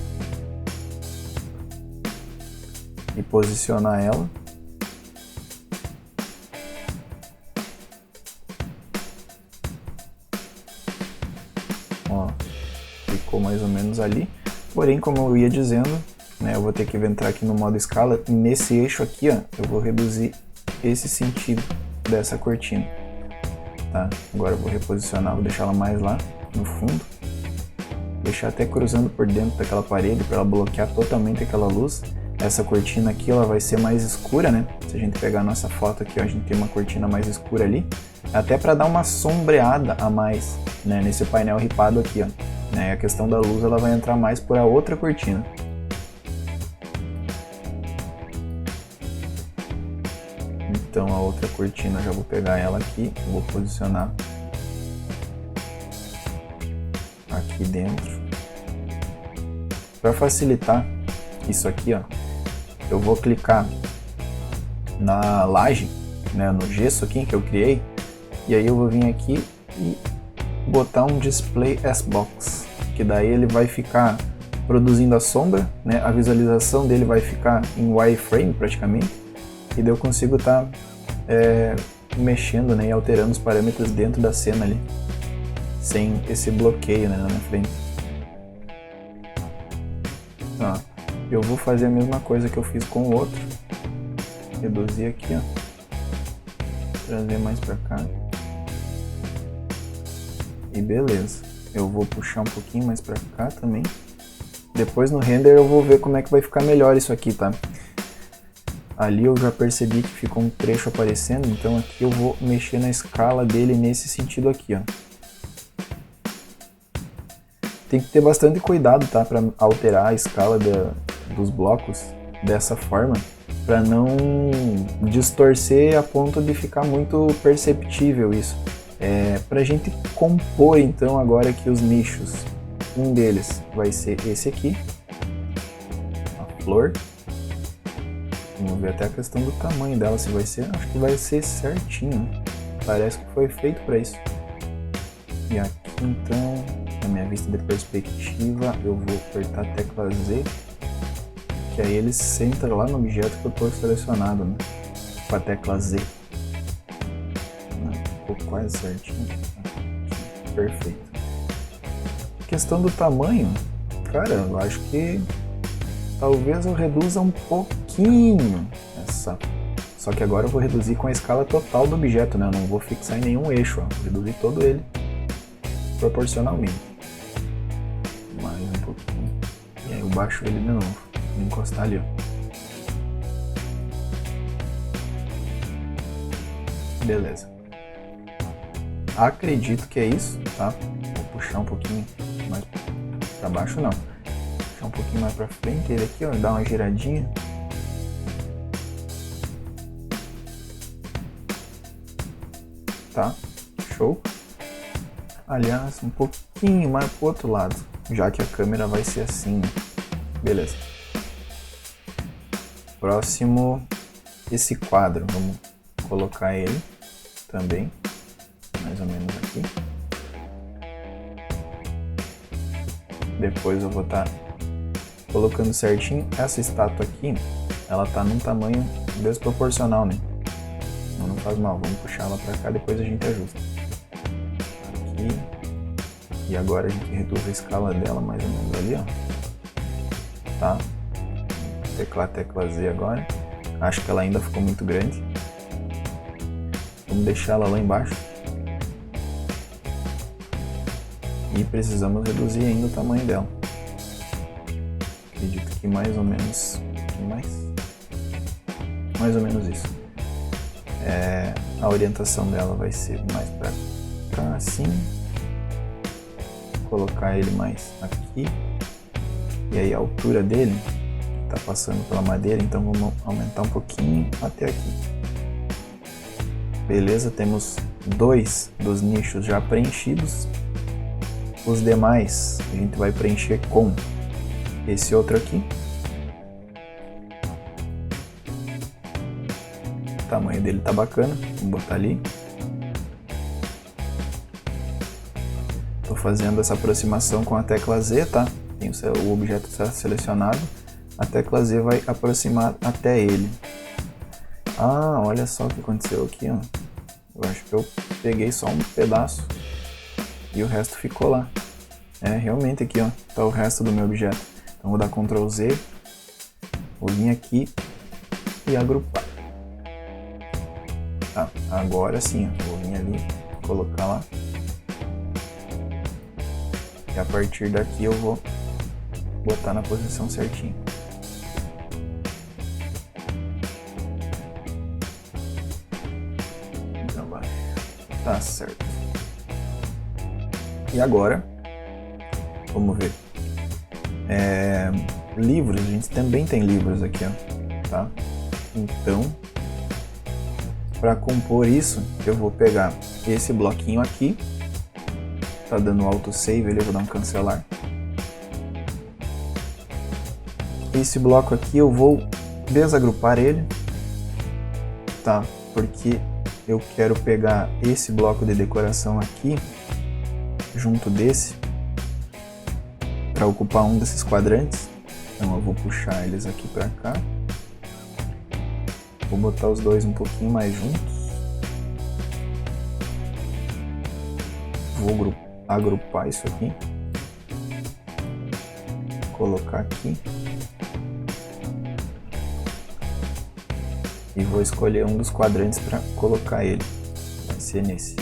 [SPEAKER 1] e posicionar ela. Ó, ficou mais ou menos ali. Porém, como eu ia dizendo, né, eu vou ter que entrar aqui no modo escala. E nesse eixo aqui, ó, eu vou reduzir esse sentido dessa cortina, tá? Agora eu vou reposicionar, vou deixar ela mais lá no fundo. Deixar até cruzando por dentro daquela parede para ela bloquear totalmente aquela luz. Essa cortina aqui ela vai ser mais escura, né? Se a gente pegar a nossa foto aqui, ó, a gente tem uma cortina mais escura ali, até para dar uma sombreada a mais, né, nesse painel ripado aqui, ó. Né? A questão da luz ela vai entrar mais por a outra cortina. Então a outra cortina já vou pegar ela aqui, vou posicionar aqui dentro. Para facilitar isso aqui, ó, eu vou clicar na laje, né, no gesso aqui que eu criei, e aí eu vou vir aqui e botar um Display as Box, que daí ele vai ficar produzindo a sombra, né, a visualização dele vai ficar em wireframe praticamente, e daí eu consigo estar mexendo, né, e alterando os parâmetros dentro da cena ali, sem esse bloqueio, né, na minha frente. Ó, eu vou fazer a mesma coisa que eu fiz com o outro, reduzir aqui, ó, trazer mais pra cá, e beleza. Eu vou puxar um pouquinho mais pra cá também. Depois no render eu vou ver como é que vai ficar melhor isso aqui, tá? Ali eu já percebi que ficou um trecho aparecendo, então aqui eu vou mexer na escala dele nesse sentido aqui, ó. Tem que ter bastante cuidado, tá? Para alterar a escala dos blocos dessa forma, para não distorcer a ponto de ficar muito perceptível isso. Pra gente compor então agora aqui os nichos, um deles vai ser esse aqui, a flor. Vamos ver até a questão do tamanho dela, se vai ser, acho que vai ser certinho, parece que foi feito para isso. E aqui então, na minha vista de perspectiva, eu vou apertar a tecla Z, que aí ele centra lá no objeto que eu estou selecionado, né? Com a tecla Z. Ficou quase certinho. Perfeito. Questão do tamanho, cara, eu acho que talvez eu reduza um pouquinho essa. Só que agora eu vou reduzir com a escala total do objeto, né? Eu não vou fixar em nenhum eixo, ó. Vou reduzir todo ele proporcionalmente. Mais um pouquinho. E aí eu baixo ele de novo. Vou encostar ali, ó. Beleza. Acredito que é isso, tá? Vou puxar um pouquinho mais pra baixo, não. Puxar um pouquinho mais pra frente, ele aqui, ó, dá uma giradinha. Tá? Show. Aliás, um pouquinho mais pro outro lado, já que a câmera vai ser assim, né? Beleza. Próximo, esse quadro, vamos colocar ele também, mais ou menos aqui. Depois eu vou estar colocando certinho. Essa estátua aqui, ela tá num tamanho desproporcional, né? Não faz mal, vamos puxar ela pra cá, depois a gente ajusta. Aqui. E agora a gente reduz a escala dela mais ou menos ali, ó. Tá? Teclar tecla Z agora. Acho que ela ainda ficou muito grande. Vamos deixar ela lá embaixo. E precisamos reduzir ainda o tamanho dela. Acredito que mais ou menos... mais ou menos isso. A orientação dela vai ser mais pra cá, assim. Colocar ele mais aqui. E aí a altura dele tá passando pela madeira, então vamos aumentar um pouquinho até aqui. Beleza, temos 2 dos nichos já preenchidos. Os demais a gente vai preencher com esse outro aqui. O tamanho dele tá bacana, vamos botar ali. Tô fazendo essa aproximação com a tecla Z, tá? O objeto está selecionado, a tecla Z vai aproximar até ele. Ah, olha só o que aconteceu aqui, ó. Eu acho que eu peguei só um pedaço e o resto ficou lá. Realmente aqui, ó, tá o resto do meu objeto. Então vou dar Ctrl Z, vou vir aqui e agrupar. Tá, agora sim, ó, vou vir ali, colocar lá. E a partir daqui eu vou botar na posição certinho. Então vai. Tá certo. E agora, vamos ver. Livros, a gente também tem livros aqui, ó, tá? Então, para compor isso, eu vou pegar esse bloquinho aqui. Tá dando autosave ali, eu vou dar um cancelar. Esse bloco aqui eu vou desagrupar ele, tá? Porque eu quero pegar esse bloco de decoração aqui, junto desse, para ocupar um desses quadrantes. Então eu vou puxar eles aqui para cá. Vou botar os dois um pouquinho mais juntos. vou agrupar isso aqui, colocar aqui e vou escolher um dos quadrantes para colocar ele. Vai ser nesse.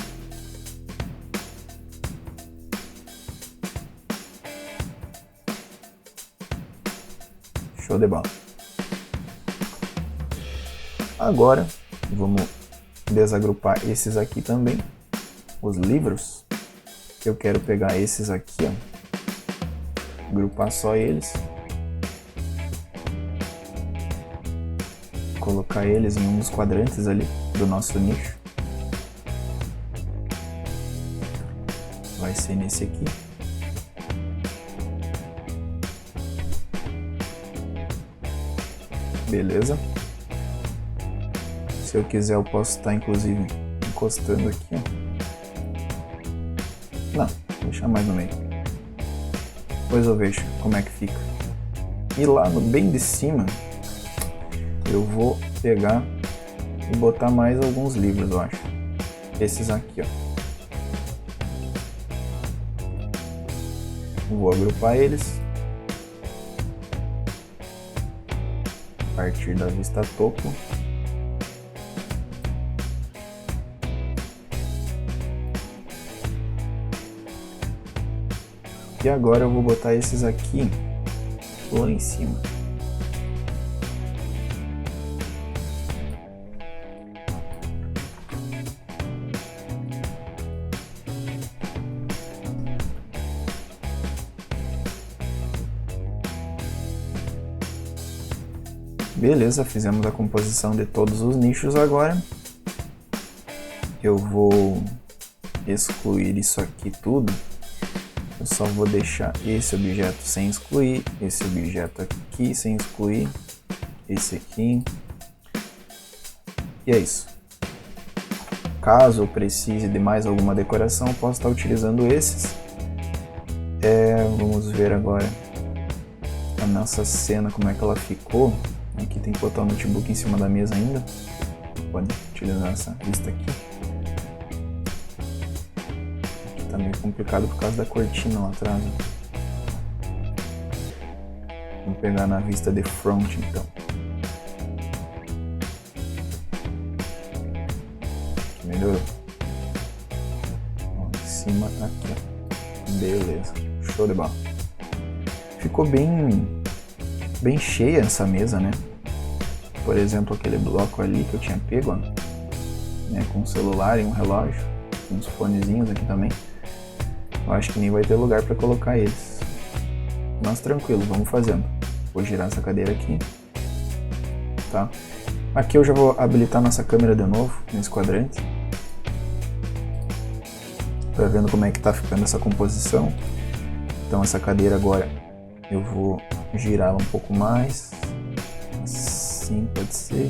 [SPEAKER 1] Show de bola. Agora vamos desagrupar esses aqui também, os livros. Eu quero pegar esses aqui, ó, agrupar só eles, colocar eles em um dos quadrantes ali do nosso nicho. Vai ser nesse aqui. Beleza. Se eu quiser, eu posso estar inclusive encostando aqui, ó. Não, vou deixar mais no meio. Depois eu vejo como é que fica. E lá no bem de cima, eu vou pegar e botar mais alguns livros, eu acho. Esses aqui, ó. Vou agrupar eles. A partir da vista topo. E agora eu vou botar esses aqui lá em cima. Beleza, fizemos a composição de todos os nichos agora. Eu vou excluir isso aqui tudo. Eu só vou deixar esse objeto sem excluir, esse objeto aqui sem excluir, esse aqui. E é isso. Caso eu precise de mais alguma decoração, eu posso estar utilizando esses. Vamos ver agora a nossa cena, como é que ela ficou. Aqui tem que botar o notebook em cima da mesa ainda. Pode utilizar essa vista aqui. Tá meio complicado por causa da cortina lá atrás. Vamos pegar na vista de front então. Melhorou. Ó, em cima aqui, ó. Beleza, show de bola. Ficou bem cheia essa mesa, né? Por exemplo, aquele bloco ali que eu tinha pego, ó, né, com um celular e um relógio, uns fonezinhos aqui também. Eu acho que nem vai ter lugar para colocar eles. Mas tranquilo, vamos fazendo. Vou girar essa cadeira aqui. Tá? Aqui eu já vou habilitar nossa câmera de novo, nesse quadrante. Tá vendo como é que tá ficando essa composição. Então essa cadeira agora eu vou girá-la um pouco mais. Assim pode ser.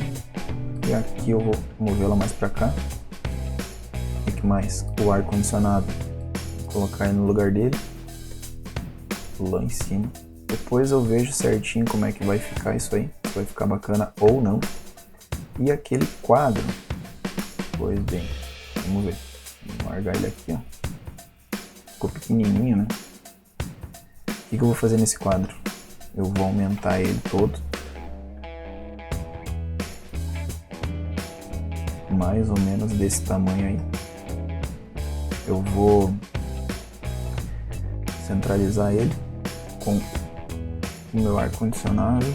[SPEAKER 1] E aqui eu vou movê-la mais para cá. O que mais? O ar-condicionado. Colocar ele no lugar dele, lá em cima. Depois eu vejo certinho como é que vai ficar isso aí, se vai ficar bacana ou não. E aquele quadro, pois bem, vamos ver. Vou largar ele aqui, ó. Ficou pequenininho, né? O que eu vou fazer nesse quadro? Eu vou aumentar ele todo, mais ou menos desse tamanho aí. Eu vou centralizar ele com o meu ar-condicionado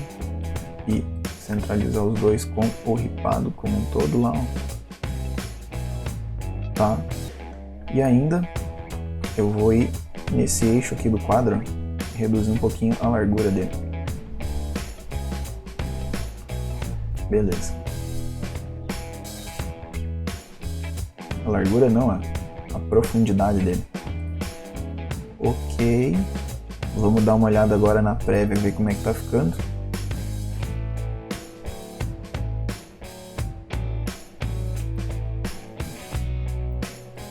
[SPEAKER 1] e centralizar os dois com o ripado como um todo lá, ó. Tá? E ainda eu vou ir nesse eixo aqui do quadro, reduzir um pouquinho a largura dele. Beleza. A largura não, a profundidade dele. Ok, vamos dar uma olhada agora na prévia, ver como é que tá ficando.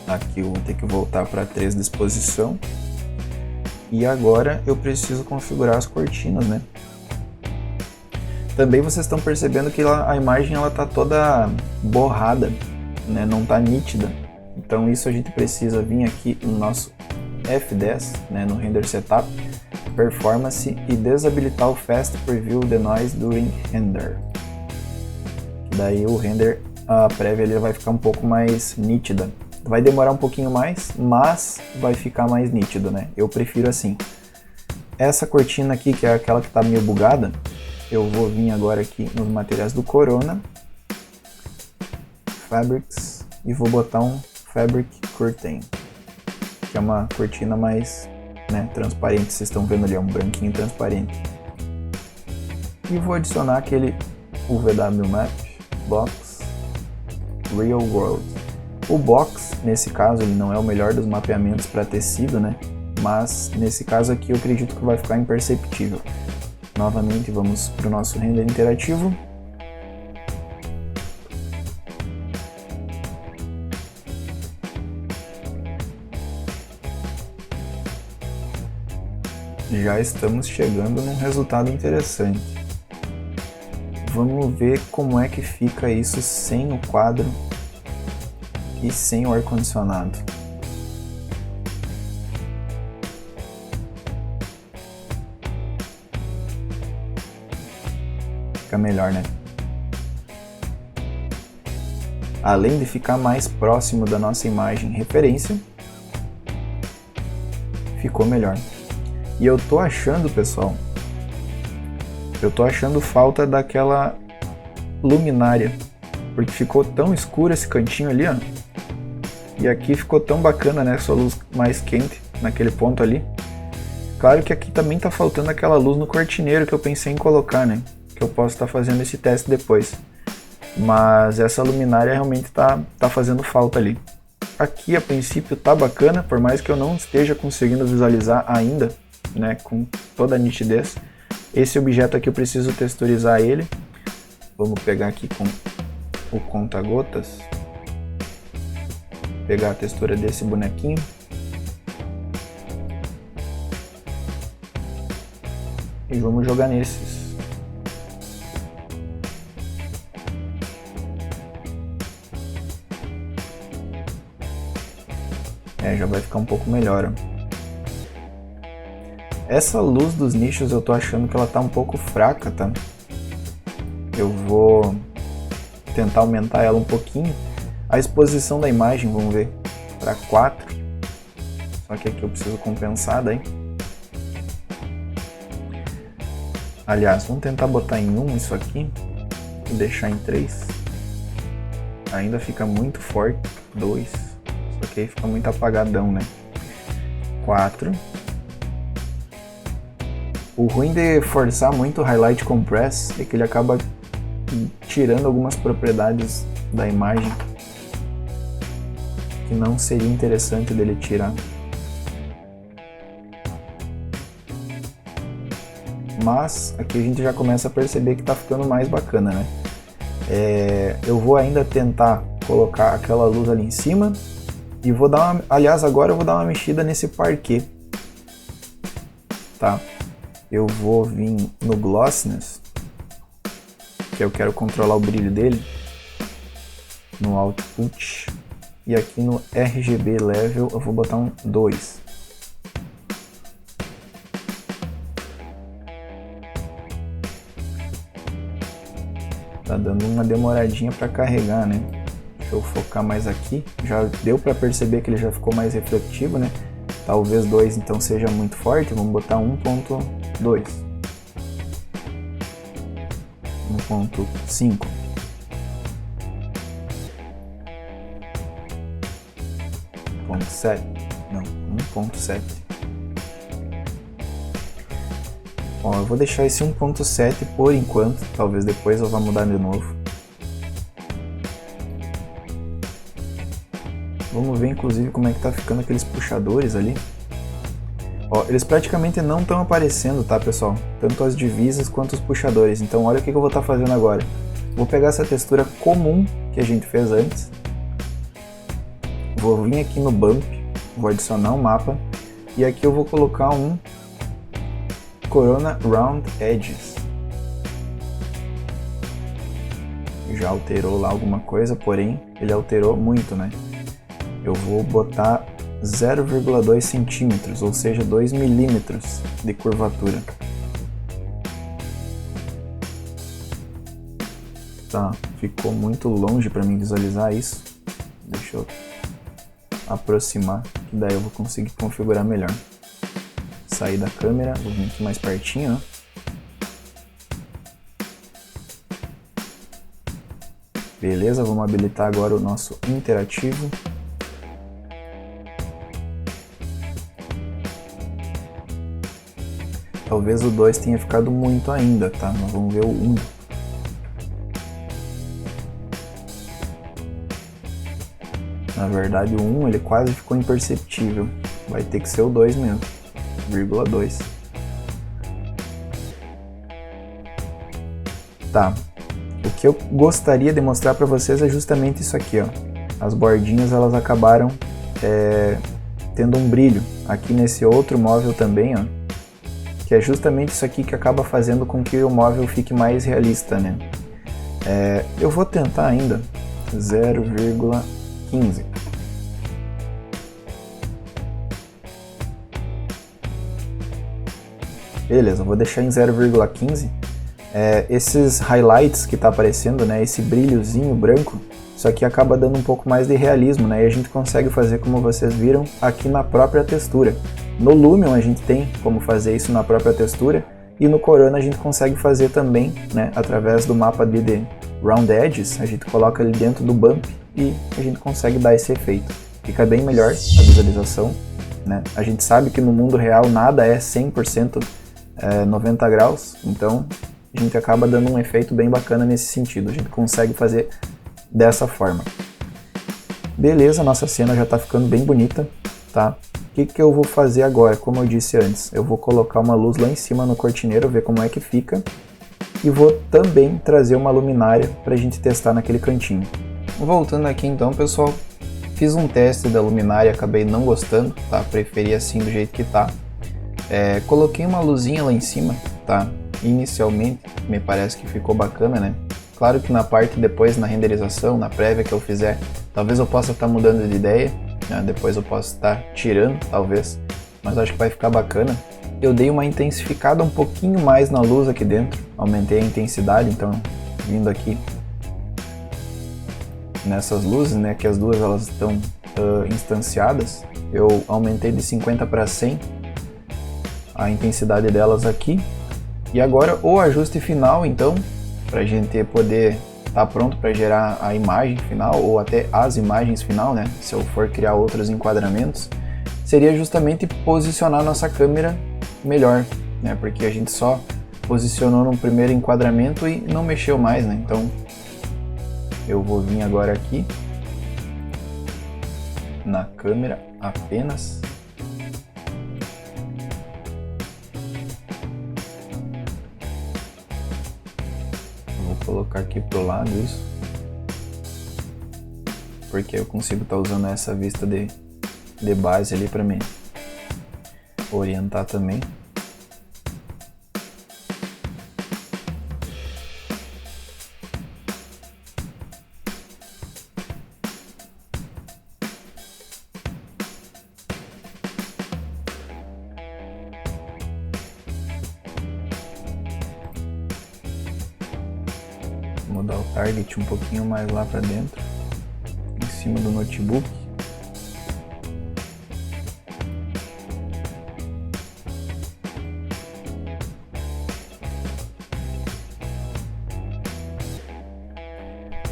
[SPEAKER 1] Aqui eu vou ter que voltar para 3 de exposição. E agora eu preciso configurar as cortinas, né? Também vocês estão percebendo que a imagem ela tá toda borrada, né? Não tá nítida. Então isso a gente precisa vir aqui no nosso F10, né, no Render Setup, Performance, e desabilitar o Fast Preview Denoise During Render. Daí o render, a prévia ali vai ficar um pouco mais nítida. Vai demorar um pouquinho mais, mas vai ficar mais nítido, né? Eu prefiro assim. Essa cortina aqui, que é aquela que está meio bugada, eu vou vir agora aqui nos materiais do Corona, Fabrics, e vou botar um Fabric Curtain, que é uma cortina mais, né, transparente. Vocês estão vendo ali, é um branquinho transparente. E vou adicionar aquele UVW Map Box Real World. O box, nesse caso, ele não é o melhor dos mapeamentos para tecido, né? Mas nesse caso aqui eu acredito que vai ficar imperceptível. Novamente vamos para o nosso render interativo. Já estamos chegando num resultado interessante. Vamos ver como é que fica isso sem o quadro e sem o ar-condicionado. Fica melhor, né? Além de ficar mais próximo da nossa imagem referência, ficou melhor. E eu tô achando, pessoal, falta daquela luminária, porque ficou tão escuro esse cantinho ali, ó. E aqui ficou tão bacana, né, essa luz mais quente naquele ponto ali. Claro que aqui também tá faltando aquela luz no cortineiro que eu pensei em colocar, né, que eu posso estar fazendo esse teste depois. Mas essa luminária realmente tá fazendo falta ali. Aqui a princípio tá bacana, por mais que eu não esteja conseguindo visualizar ainda, né, com toda a nitidez. Esse objeto aqui eu preciso texturizar ele. Vamos pegar aqui com o conta-gotas, pegar a textura desse bonequinho. E vamos jogar nesses. Já vai ficar um pouco melhor, ó. Essa luz dos nichos eu tô achando que ela tá um pouco fraca, tá? Eu vou tentar aumentar ela um pouquinho. A exposição da imagem, vamos ver, para 4. Só que aqui eu preciso compensar daí. Aliás, vamos tentar botar em 1 isso aqui e deixar em 3. Ainda fica muito forte. 2. Só que aí fica muito apagadão, né? 4. O ruim de forçar muito o Highlight Compress é que ele acaba tirando algumas propriedades da imagem que não seria interessante dele tirar. Mas aqui a gente já começa a perceber que está ficando mais bacana, né? Eu vou ainda tentar colocar aquela luz ali em cima e vou dar uma... Aliás, agora eu vou dar uma mexida nesse parquet, tá? Eu vou vir no Glossiness, que eu quero controlar o brilho dele, no Output, e aqui no RGB Level eu vou botar um 2. Tá dando uma demoradinha para carregar, né? Deixa eu focar mais aqui. Já deu para perceber que ele já ficou mais refletivo, né? Talvez 2 então seja muito forte, vamos botar 1.2. 1.5. Não, 1.7. Bom, eu vou deixar esse 1.7 por enquanto, talvez depois eu vá mudar de novo. Vamos ver inclusive como é que tá ficando aqueles puxadores ali. Ó, eles praticamente não estão aparecendo, tá, pessoal? Tanto as divisas quanto os puxadores. Então olha o que eu vou estar fazendo agora. Vou pegar essa textura comum que a gente fez antes. Vou vir aqui no Bump, vou adicionar um mapa. E aqui eu vou colocar um Corona Round Edges. Já alterou lá alguma coisa, porém ele alterou muito, né?
[SPEAKER 2] eu vou botar 0,2 centímetros, ou seja, 2 milímetros de curvatura. Tá, ficou muito longe para mim visualizar isso. Deixa eu aproximar, que daí eu vou conseguir configurar melhor. Sair da câmera, vou vir aqui mais pertinho, né? Beleza, vamos habilitar agora o nosso interativo. Talvez o 2 tenha ficado muito ainda, tá? Nós vamos ver o 1. Na verdade o 1 ele quase ficou imperceptível. Vai ter que ser o 2 mesmo. 0,2. Tá. O que eu gostaria de mostrar para vocês é justamente isso aqui, ó. As bordinhas elas acabaram tendo um brilho aqui nesse outro móvel também, ó. Que é justamente isso aqui que acaba fazendo com que o móvel fique mais realista, né? Eu vou tentar ainda 0,15. Beleza, vou deixar em 0,15. Esses highlights que tá aparecendo, né, esse brilhozinho branco, isso aqui acaba dando um pouco mais de realismo, né, e a gente consegue fazer como vocês viram aqui na própria textura. No Lumion a gente tem como fazer isso na própria textura, e no Corona a gente consegue fazer também, né, através do mapa de Round Edges, a gente coloca ele dentro do Bump e a gente consegue dar esse efeito. Fica bem melhor a visualização, né? A gente sabe que no mundo real nada é 100% 90 graus, então a gente acaba dando um efeito bem bacana nesse sentido, a gente consegue fazer dessa forma. Beleza, nossa cena já está ficando bem bonita, tá? O que eu vou fazer agora? Como eu disse antes, eu vou colocar uma luz lá em cima no cortineiro, ver como é que fica, e vou também trazer uma luminária para a gente testar naquele cantinho. Voltando aqui então, pessoal, fiz um teste da luminária, acabei não gostando, tá? Preferi assim do jeito que tá. Coloquei uma luzinha lá em cima, tá? Inicialmente me parece que ficou bacana, né? Claro que na parte depois, na renderização, na prévia que eu fizer, talvez eu possa estar mudando de ideia, né? Depois eu posso estar tirando, talvez, mas acho que vai ficar bacana. Eu dei uma intensificada um pouquinho mais na luz aqui dentro, aumentei a intensidade, então vindo aqui nessas luzes, né, que as duas elas estão instanciadas, eu aumentei de 50 para 100 a intensidade delas aqui. E agora o ajuste final, então, para a gente poder estar pronto para gerar a imagem final, ou até as imagens final, né, se eu for criar outros enquadramentos, seria justamente posicionar nossa câmera melhor, né, porque a gente só posicionou no primeiro enquadramento e não mexeu mais, né, então eu vou vir agora aqui na câmera apenas. Vou colocar aqui pro lado isso, porque eu consigo estar usando essa vista de base ali para me orientar também. Mudar o target um pouquinho mais lá para dentro, em cima do notebook.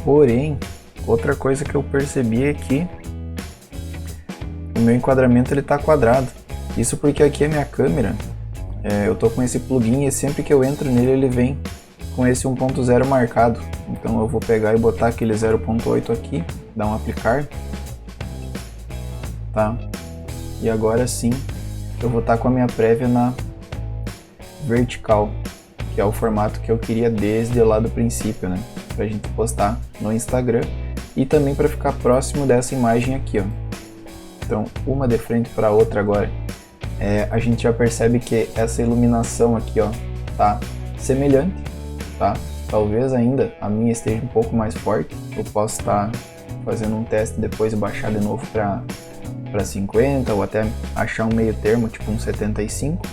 [SPEAKER 2] Porém, outra coisa que eu percebi é que o meu enquadramento ele tá quadrado. Isso porque aqui a minha câmera, eu tô com esse plugin e sempre que eu entro nele ele vem com esse 1.0 marcado. Então eu vou pegar e botar aquele 0.8 aqui, dar um aplicar, tá? E agora sim eu vou estar com a minha prévia na vertical, que é o formato que eu queria desde lá do princípio, né? Pra gente postar no Instagram e também para ficar próximo dessa imagem aqui, ó. Então uma de frente para a outra agora, a gente já percebe que essa iluminação aqui, ó, tá semelhante, tá? Talvez ainda a minha esteja um pouco mais forte, eu posso estar fazendo um teste depois e baixar de novo para 50 ou até achar um meio termo, tipo um 75.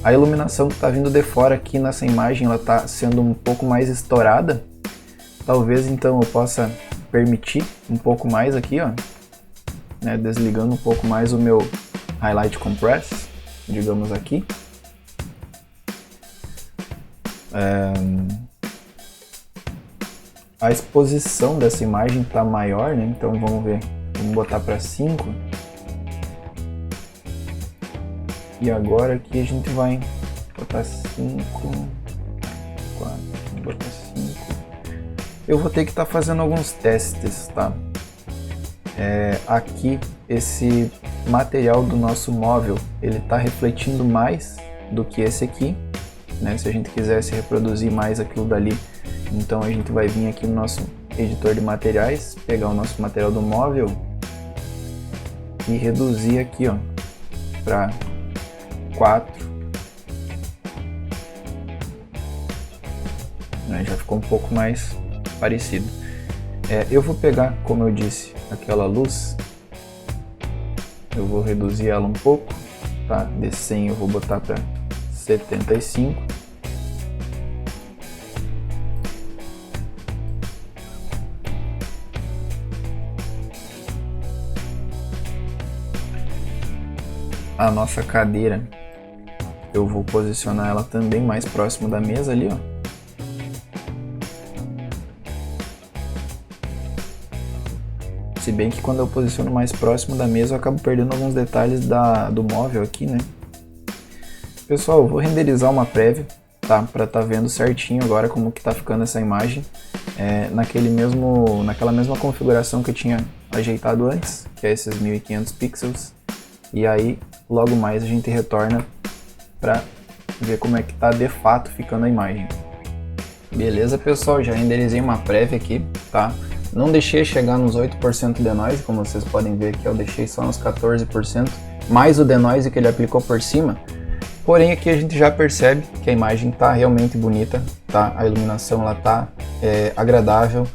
[SPEAKER 2] A iluminação que está vindo de fora aqui nessa imagem, ela está sendo um pouco mais estourada. Talvez então eu possa permitir um pouco mais aqui, ó, né, desligando um pouco mais o meu Highlight Compress, digamos aqui. A exposição dessa imagem está maior, né? Então vamos ver, vamos botar para 5. E agora aqui a gente vai botar 5, 4, botar 5. Eu vou ter que estar fazendo alguns testes, tá? Aqui esse material do nosso móvel, ele está refletindo mais do que esse aqui, né? Se a gente quisesse reproduzir mais aquilo dali, então a gente vai vir aqui no nosso editor de materiais, pegar o nosso material do móvel e reduzir aqui, ó, para 4. Já ficou um pouco mais parecido. Eu vou pegar, como eu disse, aquela luz, eu vou reduzir ela um pouco, tá? De 100 eu vou botar para 75. A nossa cadeira, eu vou posicionar ela também mais próximo da mesa ali, ó. Se bem que quando eu posiciono mais próximo da mesa eu acabo perdendo alguns detalhes do móvel aqui, né? Pessoal, eu vou renderizar uma prévia, tá? Para tá vendo certinho agora como que tá ficando essa imagem. Naquela mesma configuração que eu tinha ajeitado antes, que é esses 1500 pixels. E aí, logo mais a gente retorna para ver como é que tá de fato ficando a imagem. Beleza, pessoal? Já renderizei uma prévia aqui, tá? Não deixei chegar nos 8% de noise, como vocês podem ver aqui, eu deixei só nos 14%, mais o denoise que ele aplicou por cima. Porém, aqui a gente já percebe que a imagem está realmente bonita, tá? A iluminação ela tá agradável.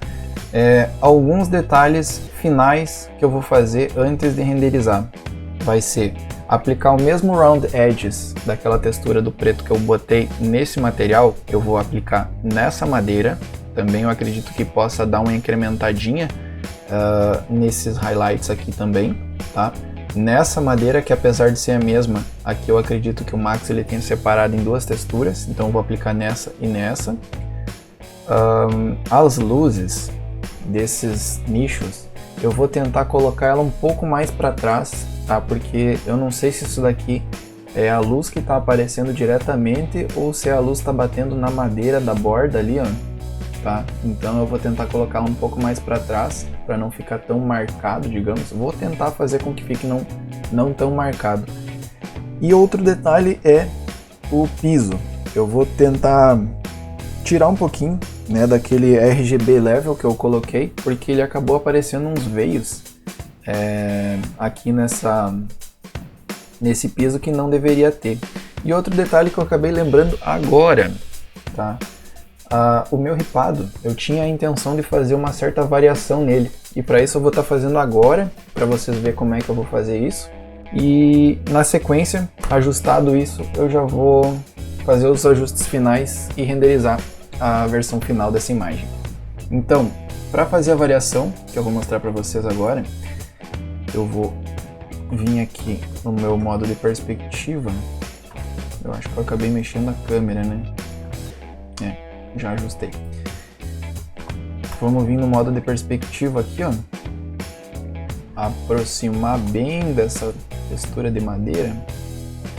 [SPEAKER 2] Alguns detalhes finais que eu vou fazer antes de renderizar vai ser aplicar o mesmo round edges daquela textura do preto que eu botei nesse material, eu vou aplicar nessa madeira. Também eu acredito que possa dar uma incrementadinha nesses highlights aqui também, tá? Nessa madeira, que apesar de ser a mesma, aqui eu acredito que o Max ele tenha separado em duas texturas, então eu vou aplicar nessa e nessa. As luzes desses nichos, eu vou tentar colocar ela um pouco mais para trás, tá? Porque eu não sei se isso daqui é a luz que está aparecendo diretamente ou se a luz está batendo na madeira da borda ali, ó. Tá? Então eu vou tentar colocar um pouco mais para trás para não ficar tão marcado, digamos. Vou tentar fazer com que fique não tão marcado. E outro detalhe é o piso. Eu vou tentar tirar um pouquinho, né, daquele RGB level que eu coloquei, porque ele acabou aparecendo uns veios aqui nesse piso que não deveria ter. E outro detalhe que eu acabei lembrando agora, tá? O meu ripado, eu tinha a intenção de fazer uma certa variação nele, e para isso eu vou estar fazendo agora, para vocês verem como é que eu vou fazer isso, e na sequência, ajustado isso, eu já vou fazer os ajustes finais e renderizar a versão final dessa imagem. Então, para fazer a variação, que eu vou mostrar para vocês agora, eu vou vir aqui no meu modo de perspectiva. Eu acho que eu acabei mexendo a câmera, né? Já ajustei. Vamos vir no modo de perspectiva aqui, ó. Aproximar bem dessa textura de madeira.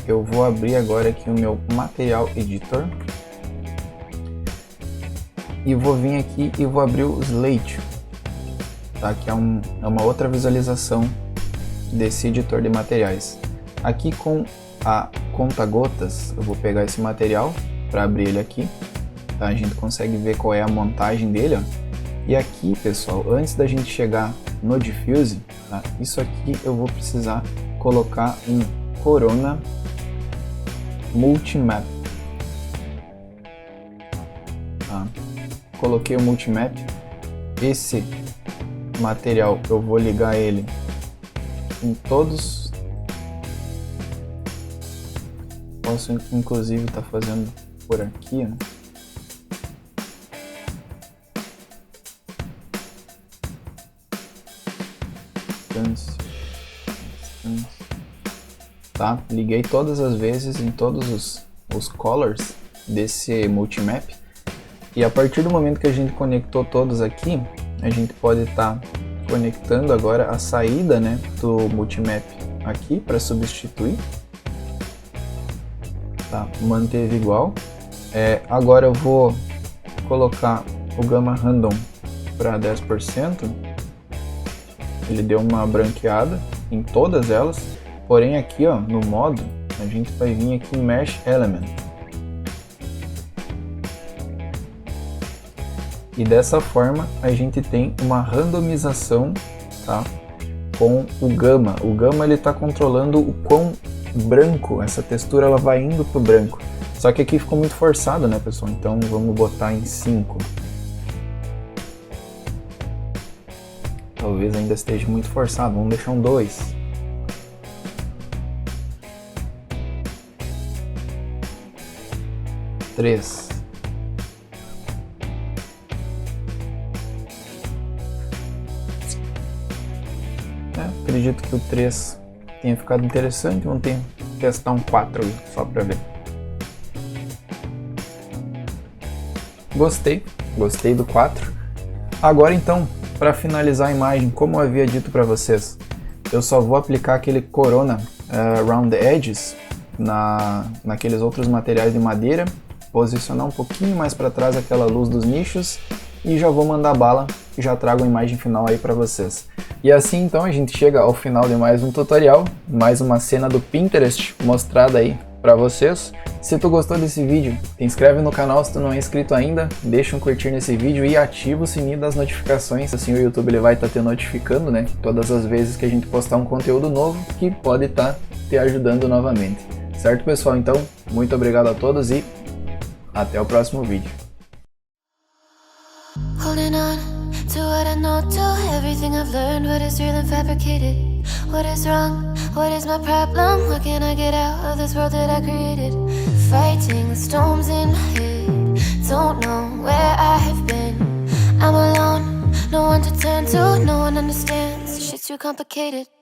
[SPEAKER 2] Eu vou abrir agora aqui o meu Material Editor. E vou vir aqui e vou abrir o Slate, tá? Que é uma outra visualização desse editor de materiais. Aqui com a conta-gotas, eu vou pegar esse material para abrir ele aqui. Tá? A gente consegue ver qual é a montagem dele, ó. E aqui, pessoal, antes da gente chegar no Diffuse, tá? Isso aqui eu vou precisar colocar um Corona Multimap. Tá? Coloquei o Multimap. Esse material eu vou ligar ele em todos. Posso inclusive estar fazendo por aqui, né? Tá? Liguei todas as vezes em todos os colors desse multimap, e a partir do momento que a gente conectou todos aqui, a gente pode estar conectando agora a saída, né, do multimap aqui para substituir. Tá? Manteve igual. Agora eu vou colocar o Gamma Random para 10%. Ele deu uma branqueada em todas elas, porém aqui, ó, no modo, a gente vai vir aqui em Mesh Element. E dessa forma a gente tem uma randomização, tá, com o Gamma. O Gamma ele está controlando o quão branco essa textura ela vai indo pro branco. Só que aqui ficou muito forçado, né, pessoal? Então vamos botar em 5. Talvez ainda esteja muito forçado, vamos deixar um 2. Três. Acredito que o 3 tenha ficado interessante, vamos testar um 4 aí, só para ver. Gostei do 4. Agora então, para finalizar a imagem, como eu havia dito para vocês, eu só vou aplicar aquele Corona Round the Edges naqueles outros materiais de madeira, posicionar um pouquinho mais para trás aquela luz dos nichos e já vou mandar bala e já trago a imagem final aí para vocês. E assim então a gente chega ao final de mais um tutorial, mais uma cena do Pinterest mostrada aí para vocês. Se tu gostou desse vídeo, te inscreve no canal se tu não é inscrito ainda, deixa um curtir nesse vídeo e ativa o sininho das notificações, assim o YouTube ele vai estar te notificando, né, todas as vezes que a gente postar um conteúdo novo que pode estar te ajudando novamente. Certo, pessoal? Então, muito obrigado a todos e até o próximo vídeo.
[SPEAKER 3] Holding on to what I know, to everything I've learned, what is real and fabricated, what is wrong, what is my problem, how can I get out of this world that I created, fighting the storms in my head, don't know where I have been, I'm alone, no one to turn to, no one understands, shit's too complicated.